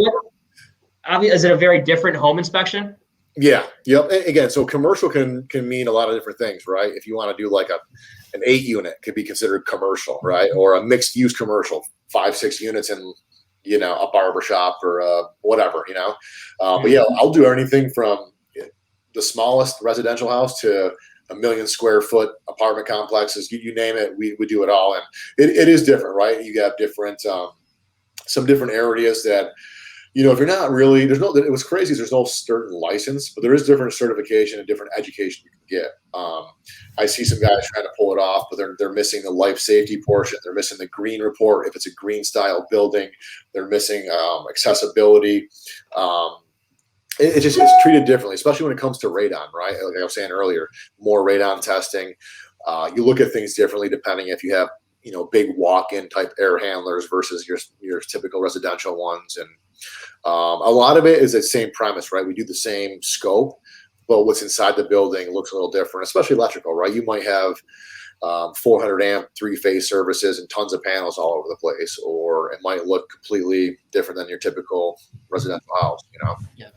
Is it a very different home inspection? Yeah. Yep. And again, so commercial can mean a lot of different things, right? If you want to do like an 8 unit, could be considered commercial, right? Or a mixed use commercial, 5-6 units in a barber shop or whatever, But yeah, I'll do anything from the smallest residential house to 1 million square foot apartment complexes. You name it, we do it all. And it is different, right? You got different, some different areas that, if you're not really, it was crazy. There's no certain license, but there is different certification and different education you can get. I see some guys trying to pull it off, but they're missing the life safety portion. They're missing the green report. If it's a green style building, they're missing accessibility. It's treated differently, especially when it comes to radon, right? Like I was saying earlier, more radon testing. You look at things differently depending if you have, big walk-in type air handlers versus your typical residential ones. And a lot of it is the same premise, right? We do the same scope, but what's inside the building looks a little different, especially electrical, right? You might have 400 amp 3-phase services and tons of panels all over the place, or it might look completely different than your typical residential house, Yeah.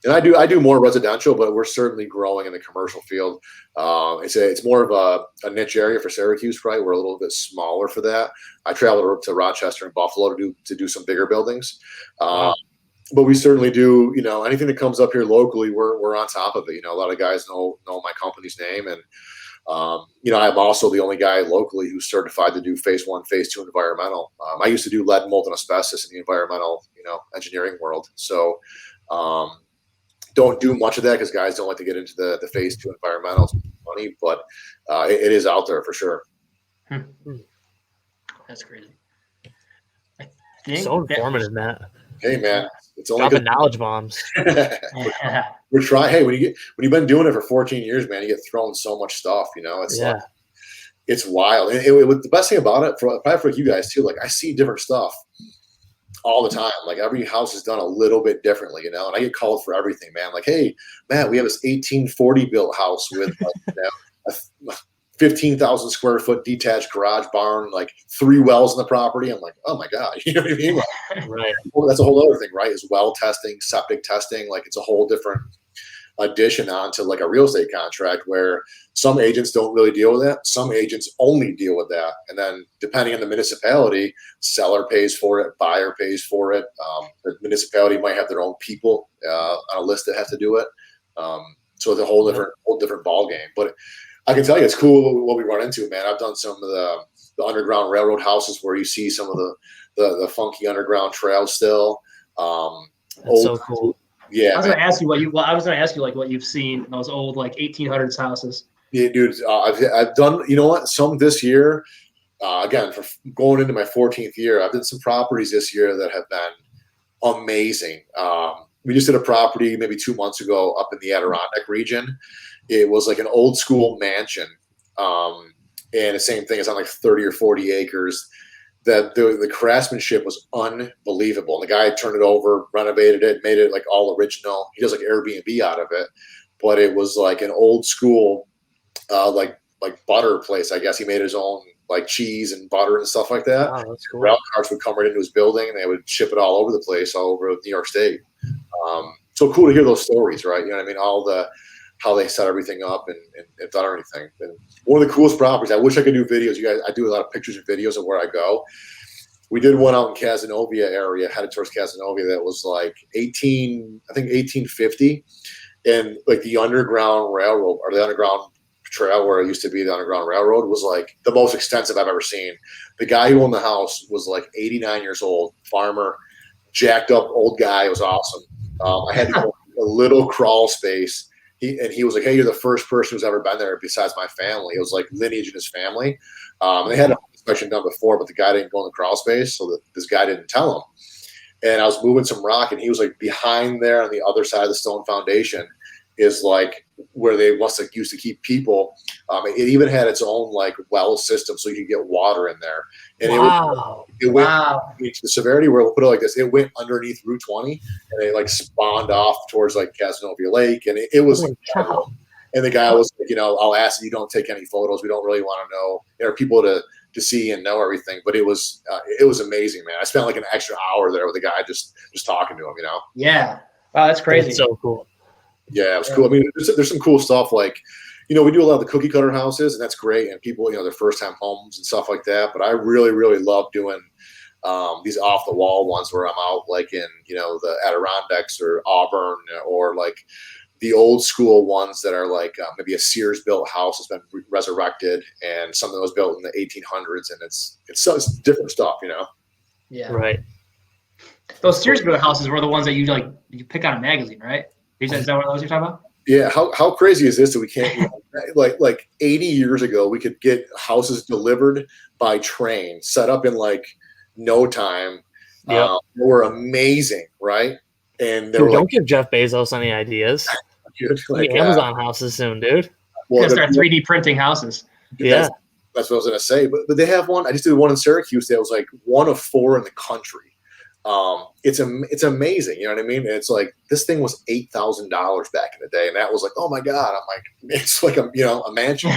And I do more residential, but we're certainly growing in the commercial field. It's more of a niche area for Syracuse, right? We're a little bit smaller for that. I travel to Rochester and Buffalo to do some bigger buildings. Wow. But we certainly do, anything that comes up here locally, we're on top of it. A lot of guys know my company's name, and I'm also the only guy locally who's certified to do phase 1, phase 2 environmental. I used to do lead, mold, and asbestos in the environmental, engineering world. So don't do much of that because guys don't like to get into the phase 2 environmental money, but it is out there for sure. That's crazy. I think So informative, Matt. Hey man, it's only Dropping knowledge bombs. We're trying. Hey, when you've been doing it for 14 years, man, you get thrown so much stuff. It's wild. And the best thing about it, probably for you guys too, like I see different stuff all the time. Like every house is done a little bit differently, and I get called for everything, man. Like, hey, Matt, we have this 1840 built house with a 15,000 square foot detached garage barn, like 3 wells in the property. I'm like, oh my God, you know what I mean? Like, Right. Well, that's a whole other thing, right? Is well testing, septic testing. Like it's a whole different addition onto like a real estate contract where some agents don't really deal with that. Some agents only deal with that. And then depending on the municipality, seller pays for it, buyer pays for it. The municipality might have their own people on a list that have to do it. So it's a whole different ball game. But I can tell you, it's cool what we run into, man. I've done some of the Underground Railroad houses where you see some of the funky underground trails still. That's so cool. Yeah, I was going to ask you like what you've seen in those old like 1800s houses. Yeah, dude. I've done. You know what? Some this year. Again, for going into my 14th year, I've done some properties this year that have been amazing. We just did a property maybe 2 months ago up in the Adirondack region. It was like an old school mansion, and the same thing. It's on like 30 or 40 acres. That the craftsmanship was unbelievable. And the guy turned it over, renovated it, made it like all original. He does like Airbnb out of it, but it was like an old school, like butter place. I guess he made his own like cheese and butter and stuff like that. Wow, that's cool. Rail cars would come right into his building and they would ship it all over the place, all over New York State. So cool to hear those stories, right? You know what I mean? All how they set everything up and done everything. And one of the coolest properties, I wish I could do videos. You guys, I do a lot of pictures and videos of where I go. We did one out in Cazenovia area, headed towards Cazenovia, that was like 1850. And like the underground railroad or the underground trail where it used to be the underground railroad was like the most extensive I've ever seen. The guy who owned the house was like 89 years old, farmer, jacked up old guy. It was awesome. I had to go a little crawl space. He was like, "Hey, you're the first person who's ever been there besides my family." It was like lineage in his family. They had a inspection done before, but the guy didn't go in the crawl space, so this guy didn't tell him. And I was moving some rock, and he was like behind there on the other side of the stone foundation is like where they must have used to keep people. It even had its own like well system, so you could get water in there. And it went the severity where we'll put it like this: it went underneath Route 20, and it like spawned off towards like Cazenovia Lake, and it was. And the guy was like, I'll ask that you don't take any photos. We don't really want to know. There are people to see and know everything, but it was amazing, man. I spent like an extra hour there with the guy just talking to him, Yeah. Wow, that's crazy. That's so cool. Yeah, it was cool. I mean, there's some cool stuff like, we do a lot of the cookie cutter houses, and that's great. And people, their first time homes and stuff like that. But I really, really love doing these off the wall ones where I'm out like in, the Adirondacks or Auburn, or like the old school ones that are like maybe a Sears built house has been resurrected, and something that was built in the 1800s, and it's different stuff, Yeah. Right. Those Sears built houses were the ones that you pick out a magazine, right? Is that what those you're talking about? Yeah. How crazy is this that we can't like 80 years ago we could get houses delivered by train, set up in like no time. Yeah. They were amazing, right? And they Dude, were don't give Jeff Bezos any ideas. like, Amazon houses soon, dude. Well, start 3D printing houses. Yeah. That's what I was gonna say. But they have one. I just did one in Syracuse that was like one of 4 in the country. It's amazing, you know what I mean? And it's like this thing was $8,000 back in the day, and that was like, oh my god! I'm like, it's like a mansion.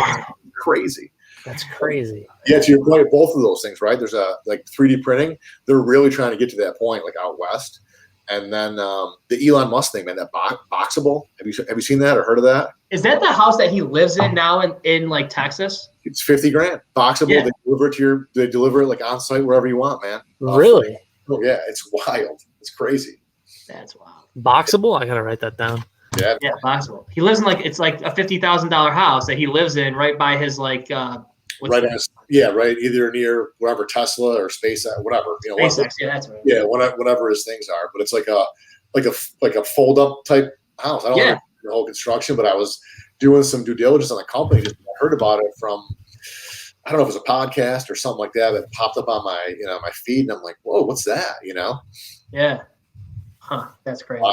Crazy. That's crazy. Yeah, to your point, both of those things, right? There's a like 3D printing. They're really trying to get to that point, like out west. And then the Elon Musk thing, man, that Boxable. Have you seen that or heard of that? Is that the house that he lives in now in like Texas? It's $50,000. Boxable. Yeah. They deliver it like on site wherever you want, man. Really? Oh yeah, it's wild. It's crazy. That's wild. Boxable? I gotta write that down. Yeah. Yeah, Boxable. He lives in it's like a $50,000 house that he lives in right by his like right either near wherever Tesla or SpaceX, whatever, SpaceX, yeah, that's right. Yeah, whatever his things are. But it's like a fold up type house. I don't know the whole construction, but I was doing some due diligence on the company. Just I heard about it from, I don't know if it was a podcast or something like that popped up on my my feed, and I'm like, whoa, what's that? Yeah. Huh. That's crazy.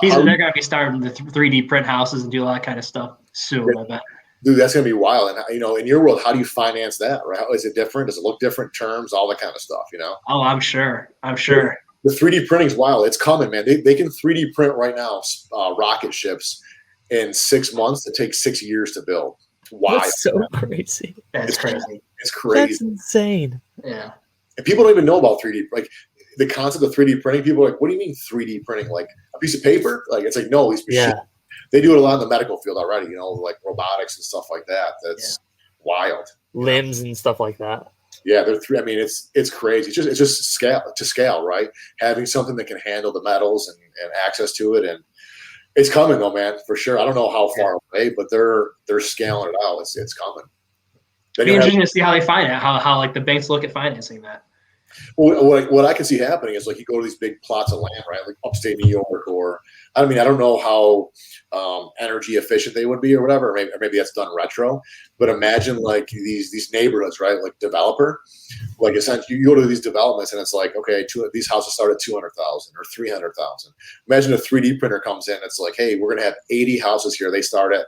Yeah. They're gonna be starting the 3D print houses and do all that kind of stuff soon. I bet. Dude, that's gonna be wild. And in your world, how do you finance that? Right? How, is it different? Does it look different? Terms, all that kind of stuff. Oh, I'm sure. The 3D printing is wild. It's coming, man. They can 3D print right now rocket ships in 6 months. It takes 6 years to build. Wild. That's so crazy. That's crazy. It's crazy. That's insane. Yeah. And people don't even know about 3D. Like the concept of 3D printing, people are like, what do you mean 3D printing? Like a piece of paper? Like it's like, no, these machines. They do it a lot in the medical field already, like robotics and stuff like that. That's wild. Limbs and stuff like that. Yeah, I mean, it's crazy. It's just scale, right? Having something that can handle the metals and access to it, and it's coming though, man, for sure. I don't know how far away, but they're scaling it out. It's coming. It'd be interesting to see how they find it. How like the banks look at financing that. Well, what I can see happening is like you go to these big plots of land, right? Like upstate New York, or I don't know how energy efficient they would be or whatever. Or maybe that's done retro. But imagine like these neighborhoods, right? Like developer, like essentially you go to these developments and it's like, okay, these houses start at 200,000 or 300,000. Imagine a 3D printer comes in. It's like, hey, we're gonna have 80 houses here. They start at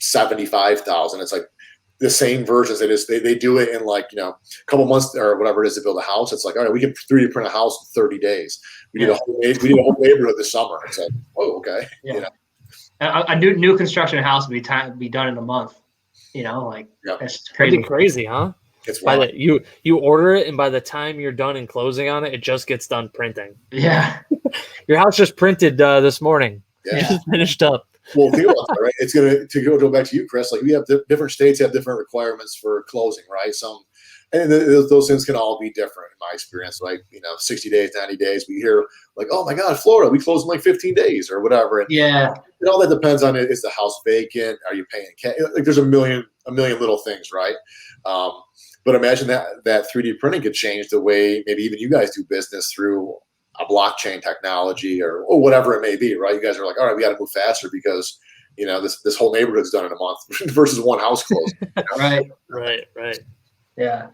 75,000. It's like the same versions. They do it in like a couple months or whatever it is to build a house. It's like, all right, we can 3D print a house in 30 days. We need a whole neighborhood this summer. It's like, oh, okay. Yeah. A new construction house would be done in a month. That's crazy. Crazy, huh? It's wild. You order it, and by the time you're done and closing on it, it just gets done printing. Yeah. Your house just printed this morning. Yeah. Just finished up. Well, think about that, right? It's going to go back to you, Chris. Like we have different states have different requirements for closing, right? And those things can all be different in my experience. Like 60 days, 90 days. We hear like, oh my God, Florida, we close in like 15 days or whatever. And all that depends on it. Is the house vacant? Are you paying cash? Like there's a million little things, right? But imagine that 3D printing could change the way maybe even you guys do business through a blockchain technology or whatever it may be, right? You guys are like, all right, we got to move faster because this whole neighborhood's done in a month versus one house closed. Right. Yeah.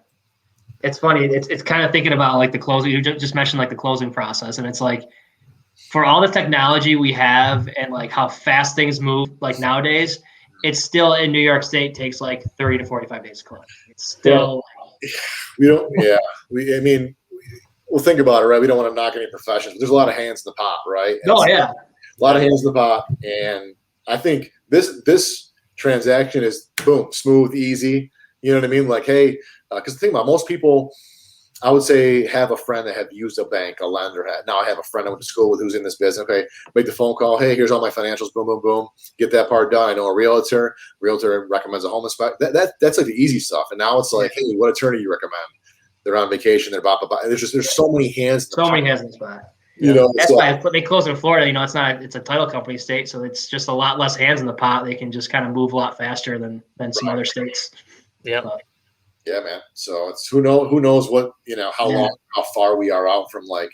It's funny. It's kind of thinking about like the closing. You just mentioned like the closing process, and it's like for all the technology we have and like how fast things move, like nowadays, it's still in New York State takes like 30 to 45 days to close. It's still. We don't. Yeah. We'll think about it, right? We don't want to knock any professions. But there's a lot of hands in the pot, right? And yeah. A lot of hands in the pot, and I think this transaction is boom, smooth, easy. You know what I mean? Like, hey, because think about most people, I would say have a friend that have used a bank, a lender. Now I have a friend I went to school with who's in this business. Okay, make the phone call. Hey, here's all my financials. Boom, boom, boom. Get that part done. I know a realtor. Realtor recommends a home inspector. That's like the easy stuff. And now it's like, hey, what attorney do you recommend? They're on vacation. They're blah blah blah. There's so many hands. Many hands in the spot. That's why they close in Florida. It's a title company state, so it's just a lot less hands in the pot. They can just kind of move a lot faster than some other states. Yeah. Yeah, man. So it's who knows what how far we are out from like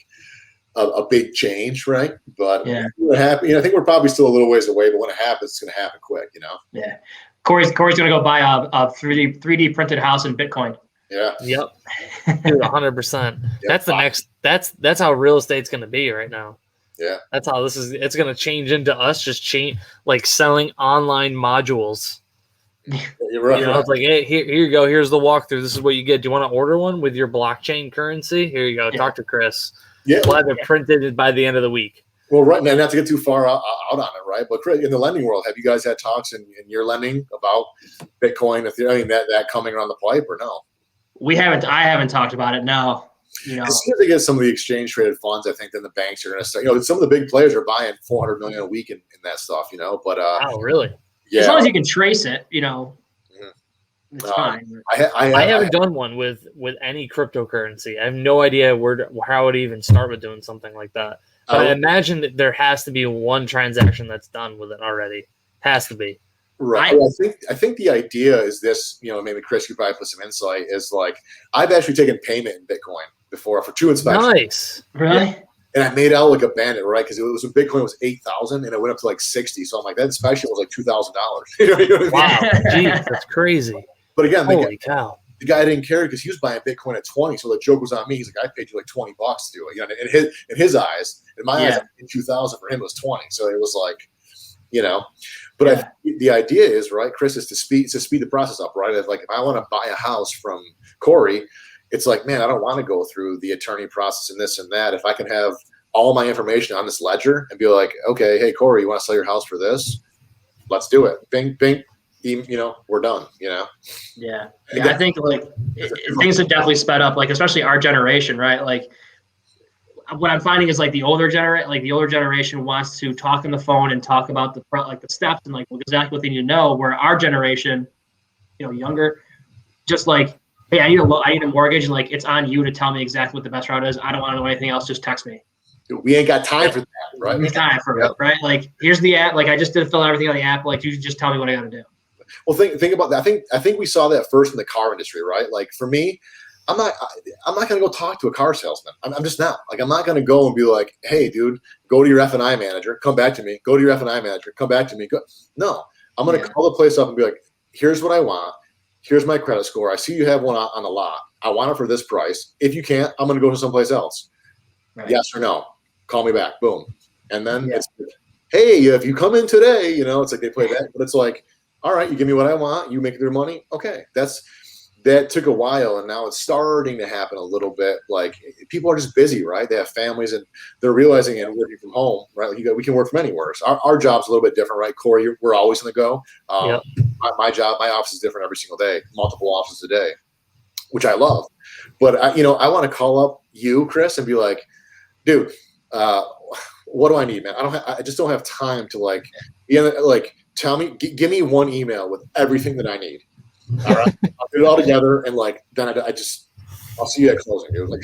a big change, right? But when it happens, I think we're probably still a little ways away. But when it happens, it's going to happen quick. Yeah. Corey's going to go buy a 3D printed house in Bitcoin. Yeah. Yep. Dude, 100%. That's the next. That's how real estate's going to be right now. Yeah. That's how this is. It's going to change into us just like selling online modules. You're right. It's like, hey, here you go. Here's the walkthrough. This is what you get. Do you want to order one with your blockchain currency? Here you go. Talk to Chris. Yeah. We'll have it printed by the end of the week. Well, right now, not to get too far out on it, right? But Chris, in the lending world, have you guys had talks in your lending about Bitcoin? That coming around the pipe or no? We haven't. I haven't talked about it. No. As soon as they get some of the exchange traded funds, I think then the banks are going to start. Some of the big players are buying $400 million a week in that stuff. But oh, really? Yeah. As long as you can trace it, it's fine. I haven't done one with any cryptocurrency. I have no idea how it even start with doing something like that. But I imagine that there has to be one transaction that's done with it already. Has to be. Right. I think the idea is this, maybe Chris, you probably put some insight, is like I've actually taken payment in Bitcoin before for 2 inspections. Nice. Really? Yeah. And I made out like a bandit, right? Because it was when Bitcoin was 8,000 and it went up to like 60. So I'm like, that inspection was like $2,000. Wow. Geez, that's crazy. But again, holy cow. The guy didn't care because he was buying Bitcoin at 20. So the joke was on me. He's like, I paid you like $20 to do it. In his eyes, in my eyes, 2,000 for him was 20. So it was like, But the idea is, right, Chris, is to speed the process up, right? If I want to buy a house from Corey, it's like, man, I don't want to go through the attorney process and this and that. If I can have all my information on this ledger and be like, okay, hey, Corey, you want to sell your house for this? Let's do it. Bing, bing. We're done. Yeah. I think things have definitely sped up. Especially our generation, right? What I'm finding is the older generation wants to talk on the phone and talk about the steps and exactly what they need to know. Where our generation, younger, just hey, I need a mortgage. It's on you to tell me exactly what the best route is. I don't want to know anything else. Just text me. We ain't got time for that, right? We ain't time for it, right? Here's the app. I just did fill out everything on the app. You just tell me what I got to do. Well, think about that. I think we saw that first in the car industry, right? For me, I'm not going to go talk to a car salesman. I'm just not. I'm not going to go and be like, hey, dude, go to your F&I manager, come back to me. Go to your F&I manager, come back to me. No, I'm going to call the place up and be like, here's what I want. Here's my credit score. I see you have one on the lot. I want it for this price. If you can't, I'm going to go to someplace else. Right. Yes or no. Call me back. Boom. And then it's, hey, if you come in today, it's like they play that. But it's like, all right, you give me what I want. You make their money. Okay. That took a while, and now it's starting to happen a little bit. People are just busy, right? They have families, and they're realizing and working from home, right? We can work from anywhere. So our job's a little bit different, right? Corey, we're always on the go. My job, my office is different every single day, multiple offices a day, which I love. But I want to call up you, Chris, and be like, dude, what do I need, man? I just don't have time to Yeah, like tell me, give me one email with everything that I need. All right, I'll do it all together, and like then I'll see you at closing, dude. Like,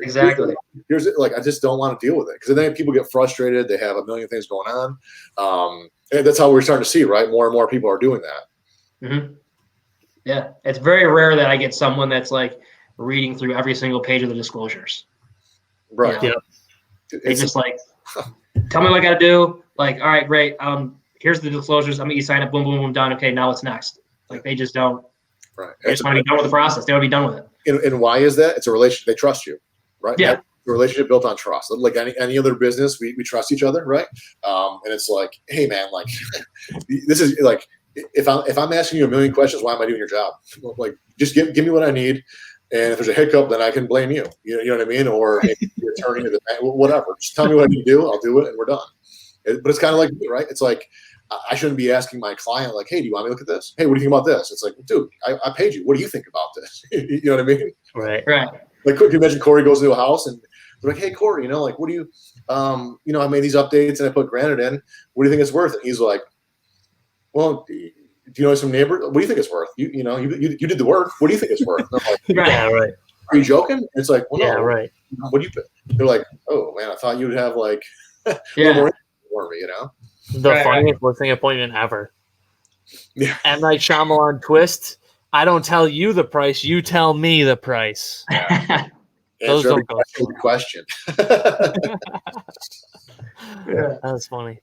Exactly. here's like I just don't want to deal with it because then people get frustrated. They have a million things going on, and that's how we're starting to see, right? More and more people are doing that. Mm-hmm. Yeah, it's very rare that I get someone that's like reading through every single page of the disclosures. Right. You know? They just like tell me what I got to do. Like, all right, great. Here's the disclosures. I'm gonna sign up. Boom, boom, boom. Done. Okay, now what's next? Like they just don't. Right. They just want to be done with the process. They want to be done with it. And why is that? It's a relationship. They trust you, right? Yeah. A relationship built on trust. Like any other business, we trust each other, right? And it's like, hey, man, like this is like if I'm asking you a million questions, why am I doing your job? Like, just give me what I need. And if there's a hiccup, then I can blame you. You know what I mean? Or maybe you're turning to the bank, whatever. Just tell me what I need to do. I'll do it, and we're done. But it's kind of like me, right? It's like I shouldn't be asking my client, like, hey, do you want me to look at this? Hey, what do you think about this? It's like, dude, I paid you. What do you think about this? You know what I mean? Right. Like, could you imagine Corey goes into a house and they're like, hey, Corey, you know, like, what do you, I made these updates and I put granite in. What do you think it's worth? And he's like, well, do you know some neighbor? What do you think it's worth? You did the work. What do you think it's worth? Like, Yeah, right. Are you joking? And it's like, well, yeah, no. right. What do you? They're like, oh man, I thought you'd have like Yeah. more for me, you know. The funniest listing appointment ever. Yeah. M. Night Shyamalan twist. I don't tell you the price. You tell me the price. Those Answer every don't go question. Yeah. That's funny.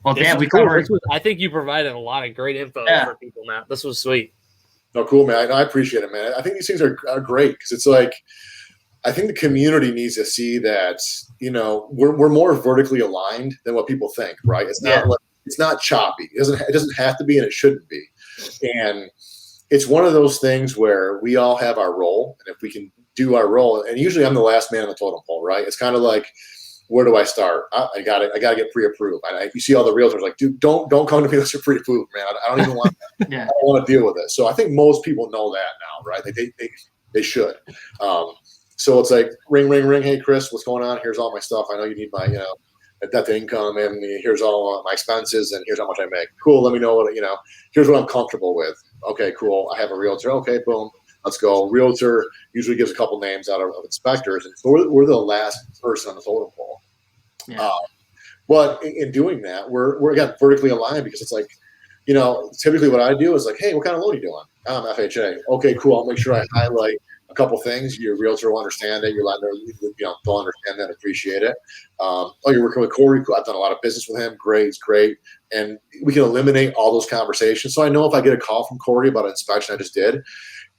Well, This Dan, was we cool. covered. I think you provided a lot of great info Yeah. for people, Matt. This was sweet. No, cool, man. I appreciate it, man. I think these things are great because it's like I think the community needs to see that we're more vertically aligned than what people think, right? It's not like it's not choppy. It doesn't have to be, and it shouldn't be. And it's one of those things where we all have our role, and if we can do our role, and usually I'm the last man on the totem pole, right? It's kind of like, where do I start? I got to get pre-approved. You see all the realtors like, dude, don't come to me unless you're pre-approved, man. I don't even want that. Yeah. I don't want to deal with it. So I think most people know that now, right? They should. So it's like, ring, ring, ring. Hey, Chris, what's going on? Here's all my stuff. I know you need my, debt to income, and here's all my expenses, and here's how much I make. Cool. Let me know what, here's what I'm comfortable with. Okay, cool. I have a realtor. Okay, boom. Let's go. Realtor usually gives a couple names out of inspectors, and so we're the last person on the totem pole. Yeah. But in doing that, we're again vertically aligned because it's like, typically what I do is like, hey, what kind of loan are you doing? I'm FHA. Okay, cool. I'll make sure I highlight a couple things. Your realtor will understand it. Your lender, they'll understand that, appreciate it. You're working with Corey. I've done a lot of business with him. Great, it's great. And we can eliminate all those conversations. So I know if I get a call from Corey about an inspection I just did,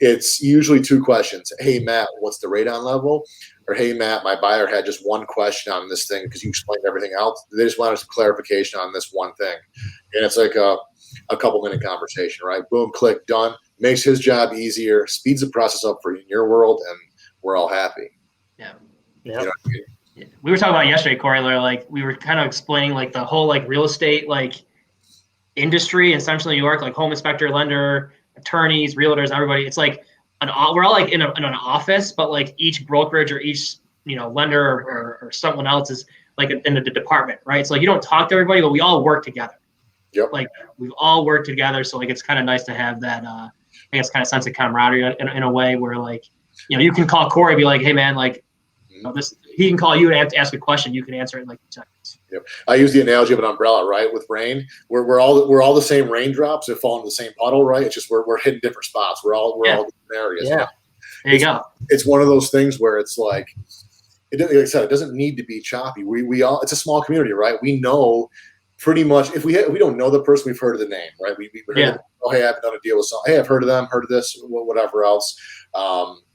it's usually two questions. Hey, Matt, what's the radon level? Or, hey, Matt, my buyer had just one question on this thing because you explained everything else. They just wanted some clarification on this one thing. And it's like a couple-minute conversation, right? Boom, click, done. Makes his job easier, speeds the process up for you in your world, and we're all happy. Yeah. Yeah. You know what I mean? We were talking about yesterday, Corey, like we were kind of explaining like the whole like real estate like industry in Central New York, like home inspector, lender, attorneys, realtors, everybody. It's like we're all like in an office, but like each brokerage or each lender or someone else is like in a department, right? So like you don't talk to everybody, but we all work together. Yep. Like we've all worked together, so like it's kind of nice to have that I guess kind of sense of camaraderie in a way where like you can call Corey and be like, hey man, like this, he can call you and ask a question, you can answer it in like 2 seconds. Yep. I use the analogy of an umbrella, right? With rain, we're all the same raindrops that fall into the same puddle, right? It's just we're hitting different spots. We're all different areas. Yeah. There you go. It's one of those things where it's like, like I said, it doesn't need to be choppy. We all, it's a small community, right? We know pretty much, if we don't know the person, we've heard of the name, right? We heard of, oh, hey, I've done a deal with someone. Hey, I've heard of them, heard of this, whatever else.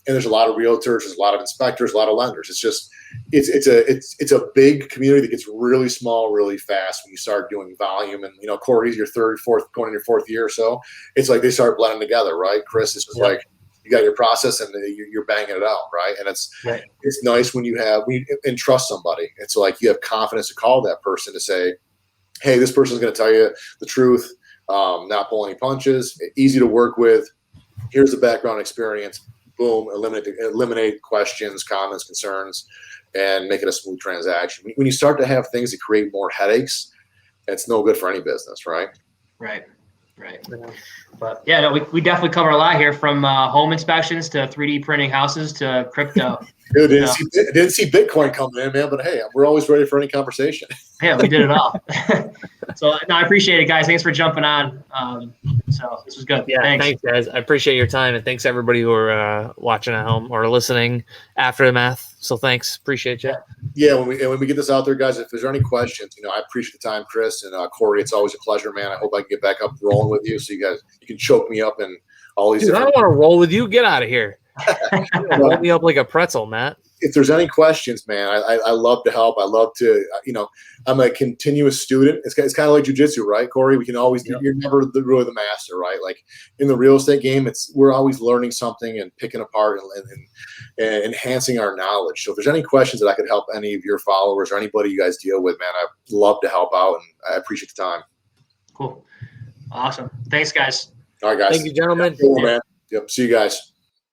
And there's a lot of realtors, there's a lot of inspectors, a lot of lenders. It's just, it's a big community that gets really small, really fast when you start doing volume. And Corey's your third, fourth, going in your fourth year or so. It's like they start blending together, right? Chris, it's just like you got your process and you're banging it out, right? And it's nice when you trust somebody. It's like you have confidence to call that person to say, hey, this person's going to tell you the truth, not pull any punches, easy to work with. Here's the background experience. Boom, eliminate questions, comments, concerns, and make it a smooth transaction. When you start to have things that create more headaches, it's no good for any business, right? Right. Right. Yeah. But yeah, no, we definitely cover a lot here, from home inspections to 3D printing houses to crypto. Dude, didn't see Bitcoin coming in, man. But hey, we're always ready for any conversation. Yeah, we did it all. So no, I appreciate it, guys. Thanks for jumping on. So this was good. Yeah, thanks, guys. I appreciate your time, and thanks everybody who are watching at home or listening after the math. So thanks, appreciate you. Yeah, when we get this out there, guys, if there's any questions, I appreciate the time, Chris and Corey. It's always a pleasure, man. I hope I can get back up rolling with you, so you can choke me up and all these. Dude, I don't want to roll with you. Get out of here. Roll me up like a pretzel, Matt. If there's any questions, man, I love to help. I love to, I'm a continuous student. It's kind of like jujitsu, right, Corey? We can always, you're never really the master, right? Like in the real estate game, we're always learning something and picking apart and enhancing our knowledge. So if there's any questions that I could help any of your followers or anybody you guys deal with, man, I'd love to help out, and I appreciate the time. Cool. Awesome. Thanks, guys. All right, guys. Thank you, gentlemen. Cool, man. Yep. See you guys.